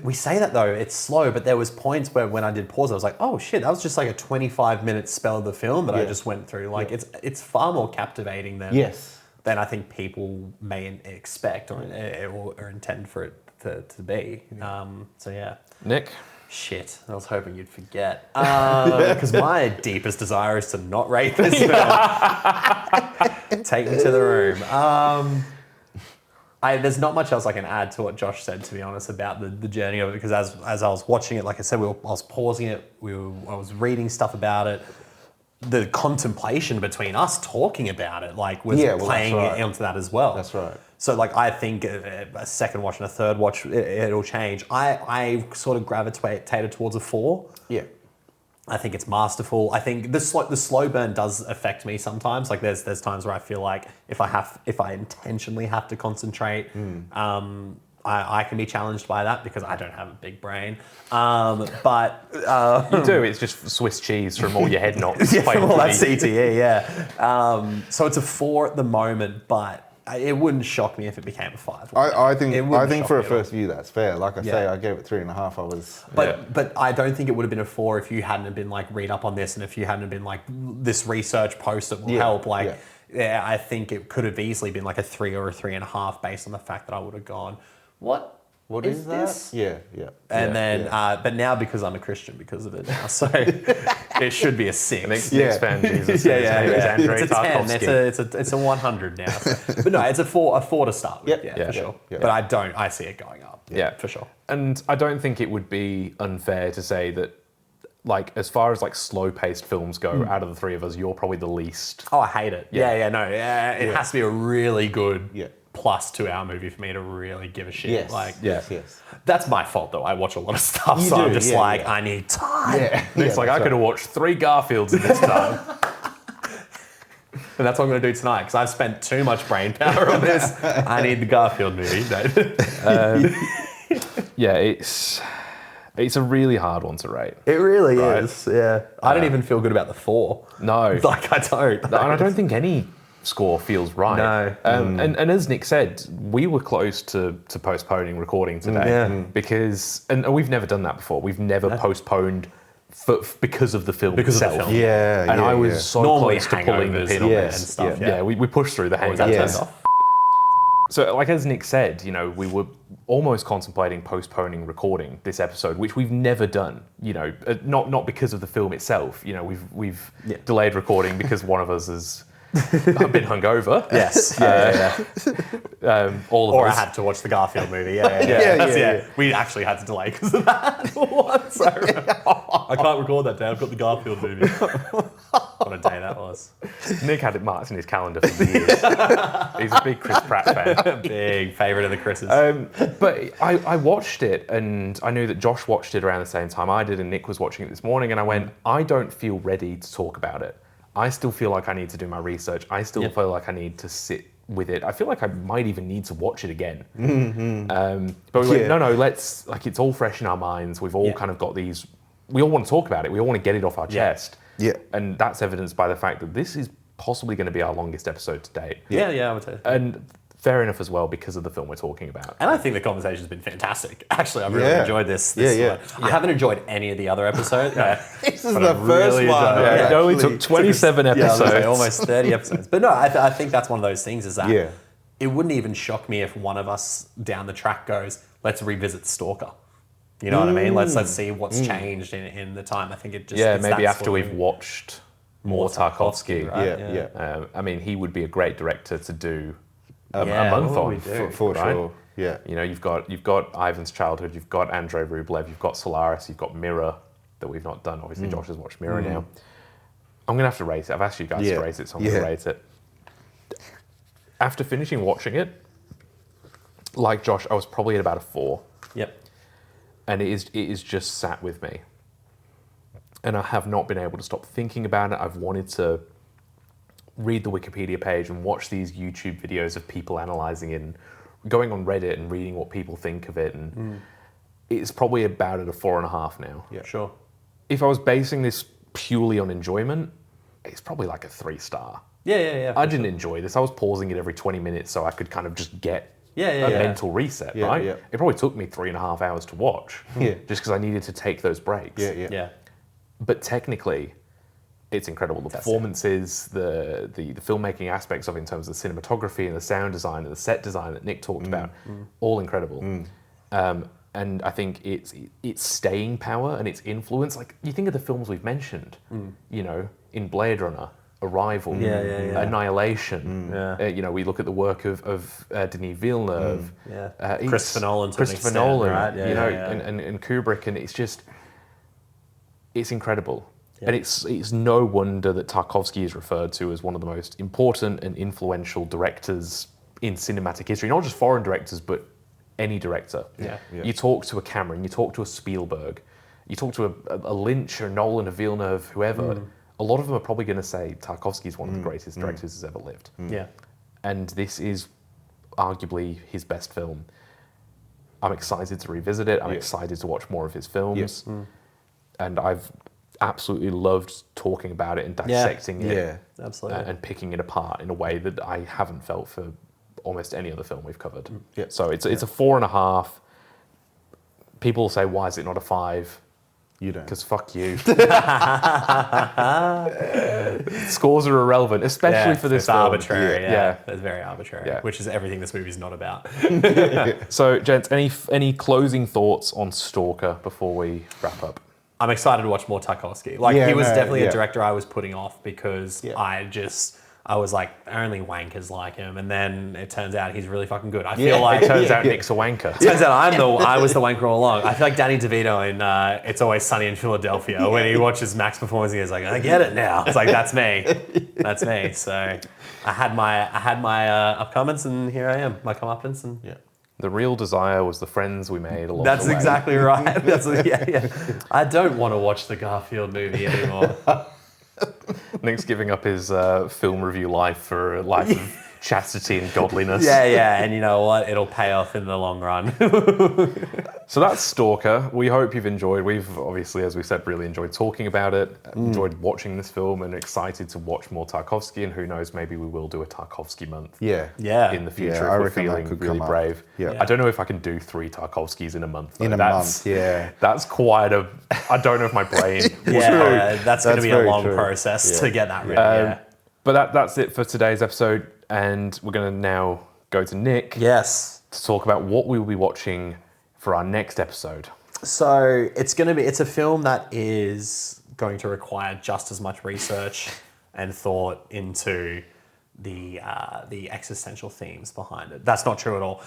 Speaker 2: We say that though, it's slow, but there was points where when I did pause, I was like, oh shit, that was just like a 25-minute spell of the film that I
Speaker 3: Yeah.
Speaker 2: just went through. Like it's far more captivating than I think people may expect or intend for it to be. So yeah.
Speaker 1: Nick?
Speaker 2: Shit, I was hoping you'd forget. Because my deepest desire is to not rate this film. Take me to the room. There's not much else I can add to what Josh said, to be honest, about the journey of it. Because as I was watching it, like I said, I was pausing it. I was reading stuff about it. The contemplation between us talking about it, like, was playing into that as well.
Speaker 3: That's right.
Speaker 2: So, like, I think a second watch and a third watch, it'll change. I sort of gravitated towards a 4.
Speaker 3: yeah,
Speaker 2: I think it's masterful. I think the slow burn does affect me sometimes. Like there's times where I feel like if I intentionally have to concentrate, I can be challenged by that because I don't have a big brain. But
Speaker 1: You do. It's just Swiss cheese from all your head knocks.
Speaker 2: yeah,
Speaker 1: playing
Speaker 2: well,
Speaker 1: for
Speaker 2: that's
Speaker 1: me.
Speaker 2: CTE, yeah. So it's a 4 at the moment, but it wouldn't shock me if it became a 5.
Speaker 3: I
Speaker 2: It
Speaker 3: think
Speaker 2: wouldn't shock
Speaker 3: for a
Speaker 2: me at all.
Speaker 3: first view that's fair. Like I say,
Speaker 2: Yeah.
Speaker 3: I gave it 3.5. I was
Speaker 2: But I don't think it would have been a 4 if you hadn't have been like read up on this and if you hadn't have been like this research post that will help. Like, yeah, I think it could have easily been like a 3 or a 3.5 based on the fact that I would have gone, what is
Speaker 3: that?
Speaker 2: this?
Speaker 3: Yeah.
Speaker 2: And then,
Speaker 3: yeah.
Speaker 2: but now because I'm a Christian because of it now, so it should be a 6.
Speaker 1: Next
Speaker 3: Yeah.
Speaker 1: fan Jesus.
Speaker 2: Yeah,
Speaker 1: His name is Andrei
Speaker 2: It's a 10.
Speaker 1: Tarkovsky.
Speaker 2: It's a 100 now. So. But no, it's a 4 to start with.
Speaker 3: Yep.
Speaker 2: Yeah,
Speaker 3: Yeah.
Speaker 2: for sure.
Speaker 3: Yeah.
Speaker 2: But I see it going up.
Speaker 1: Yeah,
Speaker 2: for sure.
Speaker 1: And I don't think it would be unfair to say that, like, as far as like slow-paced films go, out of the three of us, you're probably the least.
Speaker 2: Oh, I hate it.
Speaker 1: Yeah.
Speaker 2: It has to be a really good
Speaker 3: Yeah.
Speaker 2: plus 2 hour movie for me to really give a shit.
Speaker 3: Yes.
Speaker 2: Like,
Speaker 3: yes.
Speaker 2: that's my fault though. I watch a lot of stuff,
Speaker 3: You
Speaker 2: so
Speaker 3: do,
Speaker 2: I'm just
Speaker 3: yeah,
Speaker 2: like,
Speaker 3: yeah.
Speaker 2: I need time.
Speaker 3: Yeah.
Speaker 1: It's like I could have watched 3 Garfields in this time.
Speaker 2: And that's what I'm going to do tonight because I've spent too much brain power on this. I need the Garfield movie.
Speaker 1: Yeah, it's a really hard one to rate.
Speaker 2: It really
Speaker 1: Right.
Speaker 2: is. Yeah. I don't even feel good about the 4.
Speaker 1: No,
Speaker 2: Like, I don't.
Speaker 1: and I don't think any score feels right.
Speaker 2: No.
Speaker 1: And as Nick said, we were close to postponing recording today
Speaker 2: Yeah.
Speaker 1: because, and we've never done that before. We've never postponed because of the film
Speaker 2: Because of the
Speaker 1: itself.
Speaker 2: film.
Speaker 3: Yeah.
Speaker 1: And I was
Speaker 3: yeah.
Speaker 1: so
Speaker 2: Normally
Speaker 1: close to pulling the
Speaker 2: hangovers
Speaker 1: pin on
Speaker 3: yes,
Speaker 1: this.
Speaker 2: and stuff.
Speaker 1: Yeah, we pushed through the
Speaker 2: Was that
Speaker 1: hangovers.
Speaker 2: turned
Speaker 3: Yes.
Speaker 2: off?
Speaker 1: So, like as Nick said, we were almost contemplating postponing recording this episode, which we've never done. Not because of the film itself. We've delayed recording because one of us has been hungover.
Speaker 2: Yes.
Speaker 1: All of
Speaker 2: Or I
Speaker 1: us.
Speaker 2: had to watch the Garfield movie. Yeah.
Speaker 3: Yeah.
Speaker 2: We actually had to delay because of that. So, I can't record that day. I've got the Garfield movie. What a day that was.
Speaker 1: Nick had it marked in his calendar for years. He's a big Chris Pratt fan.
Speaker 2: Big favourite of the Chris's.
Speaker 1: But I watched it, and I knew that Josh watched it around the same time I did, and Nick was watching it this morning, and I went, I don't feel ready to talk about it. I still feel like I need to do my research. I still feel like I need to sit with it. I feel like I might even need to watch it again. But we went, no, let's, like, it's all fresh in our minds. We've all kind of got these, we all want to talk about it. We all want to get it off our chest.
Speaker 3: Yeah.
Speaker 1: And that's evidenced by the fact that this is possibly going to be our longest episode to date.
Speaker 2: Yeah, I would say.
Speaker 1: And fair enough as well because of the film we're talking about.
Speaker 2: And I think the conversation's been fantastic. Actually, I've really
Speaker 3: Yeah.
Speaker 2: enjoyed this.
Speaker 3: Yeah.
Speaker 2: I haven't enjoyed any of the other episodes.
Speaker 3: This is
Speaker 2: But
Speaker 3: the
Speaker 2: I
Speaker 3: first
Speaker 2: really
Speaker 3: one.
Speaker 2: enjoyed
Speaker 1: Yeah, it only
Speaker 3: actually.
Speaker 1: took 27
Speaker 2: Yeah, I was gonna
Speaker 1: episodes.
Speaker 2: say almost 30 episodes. But no, I think that's one of those things is that
Speaker 3: Yeah.
Speaker 2: it wouldn't even shock me if one of us down the track goes, let's revisit Stalker. You know what I mean? Let's see what's changed in the time. I think it just...
Speaker 1: Yeah,
Speaker 2: it's
Speaker 1: maybe
Speaker 2: that
Speaker 1: after
Speaker 2: sort of
Speaker 1: we've
Speaker 2: thing.
Speaker 1: watched more Tarkovsky.
Speaker 2: right?
Speaker 3: Yeah.
Speaker 1: I mean, he would be a great director to do a
Speaker 2: Yeah,
Speaker 1: month
Speaker 2: what
Speaker 1: on.
Speaker 2: would we do?
Speaker 3: For
Speaker 1: right?
Speaker 3: sure. Yeah.
Speaker 1: You've got Ivan's Childhood, you've got Andrei Rublev, you've got Solaris, you've got Mirror that we've not done. Obviously, Josh has watched Mirror now. I'm gonna have to rate it. I've asked you guys to rate it, so I'm gonna rate it. After finishing watching it, like Josh, I was probably at about a 4.
Speaker 2: Yep.
Speaker 1: And it is just sat with me. And I have not been able to stop thinking about it. I've wanted to read the Wikipedia page and watch these YouTube videos of people analysing it and going on Reddit and reading what people think of it. And it's probably about at a 4.5 now.
Speaker 2: Yeah. Sure.
Speaker 1: If I was basing this purely on enjoyment, it's probably like a 3-star.
Speaker 2: Yeah.
Speaker 1: I didn't enjoy this. I was pausing it every 20 minutes so I could kind of just get
Speaker 2: Yeah.
Speaker 1: mental reset,
Speaker 3: Yeah,
Speaker 1: right?
Speaker 3: yeah.
Speaker 1: It probably took me 3.5 hours to watch.
Speaker 3: Yeah.
Speaker 1: Just because I needed to take those breaks.
Speaker 3: Yeah.
Speaker 1: But technically, it's incredible. The performances, the filmmaking aspects of it in terms of the cinematography and the sound design and the set design that Nick talked about, all incredible. And I think its staying power and its influence, like you think of the films we've mentioned, in Blade Runner, Arrival,
Speaker 2: Yeah.
Speaker 1: Annihilation. We look at the work of Denis Villeneuve,
Speaker 2: Christopher Nolan to an
Speaker 1: Christopher
Speaker 2: extent,
Speaker 1: Nolan,
Speaker 2: right?
Speaker 1: and Kubrick, and it's incredible. And it's no wonder that Tarkovsky is referred to as one of the most important and influential directors in cinematic history, not just foreign directors, but any director.
Speaker 2: Yeah.
Speaker 1: You talk to a Cameron, you talk to a Spielberg, you talk to a Lynch, or Nolan, a Villeneuve, whoever, a lot of them are probably going to say Tarkovsky is one of the greatest directors who's ever lived.
Speaker 2: Yeah.
Speaker 1: And this is arguably his best film. I'm excited to revisit it. I'm excited to watch more of his films. And I've absolutely loved talking about it and dissecting it
Speaker 2: Absolutely.
Speaker 1: and picking it apart in a way that I haven't felt for almost any other film we've covered. So it's a 4.5. People say, why is it not a 5?
Speaker 3: You don't.
Speaker 1: Because fuck you. Scores are irrelevant, especially for this
Speaker 2: it's
Speaker 1: film.
Speaker 2: arbitrary. It's very arbitrary, which is everything this movie's not about.
Speaker 1: So, gents, any closing thoughts on Stalker before we wrap up?
Speaker 2: I'm excited to watch more Tarkovsky. Like, he was definitely a director I was putting off because I was like, only wankers like him, and then it turns out he's really fucking good. I feel like
Speaker 1: It turns out Nick's a wanker.
Speaker 2: Turns out I was the wanker all along. I feel like Danny DeVito in It's Always Sunny in Philadelphia, when he watches Mac's performance, he's like, I get it now. It's like, that's me. That's me. So I had my upcomings, and here I am, my comeuppance. And
Speaker 1: The real desire was the friends we made along
Speaker 2: that's
Speaker 1: the way.
Speaker 2: exactly right. I don't want to watch the Garfield movie anymore.
Speaker 1: Nick's giving up his film review life for a life of chastity and godliness.
Speaker 2: And you know what? It'll pay off in the long run.
Speaker 1: So that's Stalker. We hope you've enjoyed. We've obviously, as we said, really enjoyed talking about it, enjoyed watching this film, and excited to watch more Tarkovsky. And who knows, maybe we will do a Tarkovsky month in the future
Speaker 3: I
Speaker 1: if we're
Speaker 3: reckon that
Speaker 1: feeling
Speaker 3: could
Speaker 1: really
Speaker 3: come up.
Speaker 1: brave.
Speaker 3: Yeah.
Speaker 1: I don't know if I can do 3 Tarkovskys in a month. Though.
Speaker 3: In a month,
Speaker 1: That's quite a... I don't know if my brain...
Speaker 2: That's going to be a
Speaker 3: very
Speaker 2: long
Speaker 3: true.
Speaker 2: process to get that ready.
Speaker 1: But that's it for today's episode. And we're going to now go to Nick
Speaker 2: Yes.
Speaker 1: to talk about what we will be watching for our next episode.
Speaker 2: So it's a film that is going to require just as much research and thought into the existential themes behind it. That's not true at all.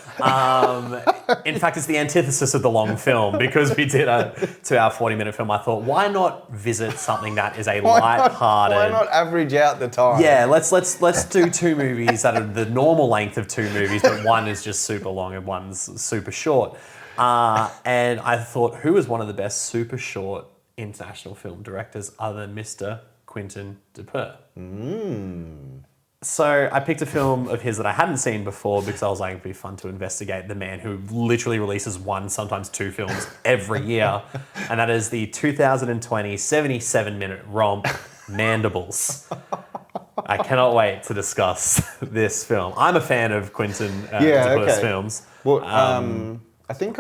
Speaker 2: In fact, it's the antithesis of the long film, because we did a 2-hour 40-minute film. I thought, why not visit something that is a light-hearted...
Speaker 3: Why not average out the time?
Speaker 2: Yeah, let's do 2 movies that are the normal length of 2 movies, but one is just super long and one's super short. And I thought, who is one of the best super short international film directors other than Mr. Quentin Dupieux? So I picked a film of his that I hadn't seen before, because I was like, it'd be fun to investigate the man who literally releases 1, sometimes 2 films every year. And that is the 2020 77-minute romp, Mandibles. I cannot wait to discuss this film. I'm a fan of Quentin Dupieux's films.
Speaker 3: Well, I think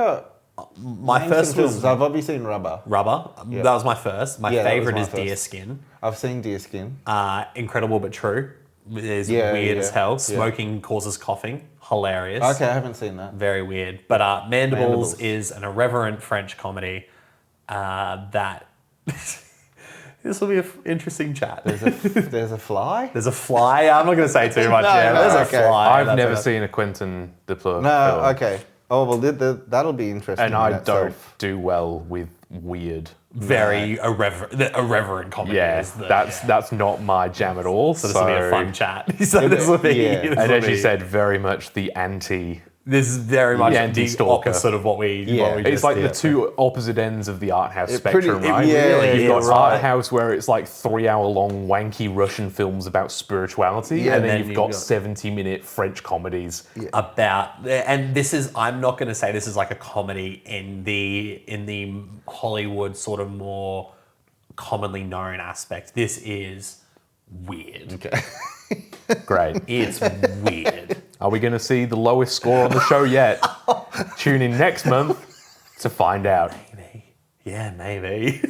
Speaker 2: My first was
Speaker 3: I've obviously seen Rubber.
Speaker 2: That was my first. My favorite is Deerskin.
Speaker 3: I've seen Deerskin.
Speaker 2: Incredible but true. It is weird as hell. Smoking causes coughing. Hilarious.
Speaker 3: Okay, I haven't seen that.
Speaker 2: Very weird. But Mandibles is an irreverent French comedy that... This will be an interesting chat.
Speaker 3: There's a fly?
Speaker 2: There's a fly. I'm not going to say too much. There's a fly.
Speaker 1: I've never seen a Quentin Dupieux film.
Speaker 3: Okay. Oh, well, that'll be interesting.
Speaker 1: And I don't do well with weird.
Speaker 2: Very irreverent comedy.
Speaker 1: That's not my jam at all.
Speaker 2: So this will be a fun chat. So this will be...
Speaker 1: And as you said, very much the anti...
Speaker 2: This is very much the
Speaker 1: Stalker.
Speaker 2: opposite of what we
Speaker 1: It's like the 2 opposite ends of the art house spectrum, right? You've got art house where it's like 3-hour-long wanky Russian films about spirituality, and then you've got 70-minute French comedies
Speaker 2: about. And this is, I'm not going to say this is like a comedy in the Hollywood sort of more commonly known aspect. This is weird.
Speaker 3: Okay.
Speaker 1: Great.
Speaker 2: It's weird.
Speaker 1: Are we going to see the lowest score on the show yet? Tune in next month to find out.
Speaker 2: Maybe. Yeah, maybe.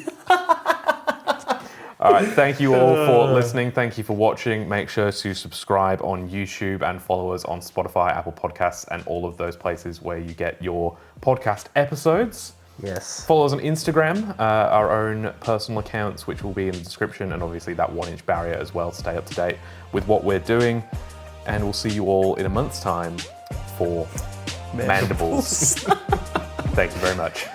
Speaker 1: All right, thank you all for listening. Thank you for watching. Make sure to subscribe on YouTube and follow us on Spotify, Apple Podcasts, and all of those places where you get your podcast episodes.
Speaker 2: Yes.
Speaker 1: Follow us on Instagram, our own personal accounts, which will be in the description, and obviously that 1-inch barrier as well to stay up to date with what we're doing. And we'll see you all in a month's time for Mandibles. Thank you very much.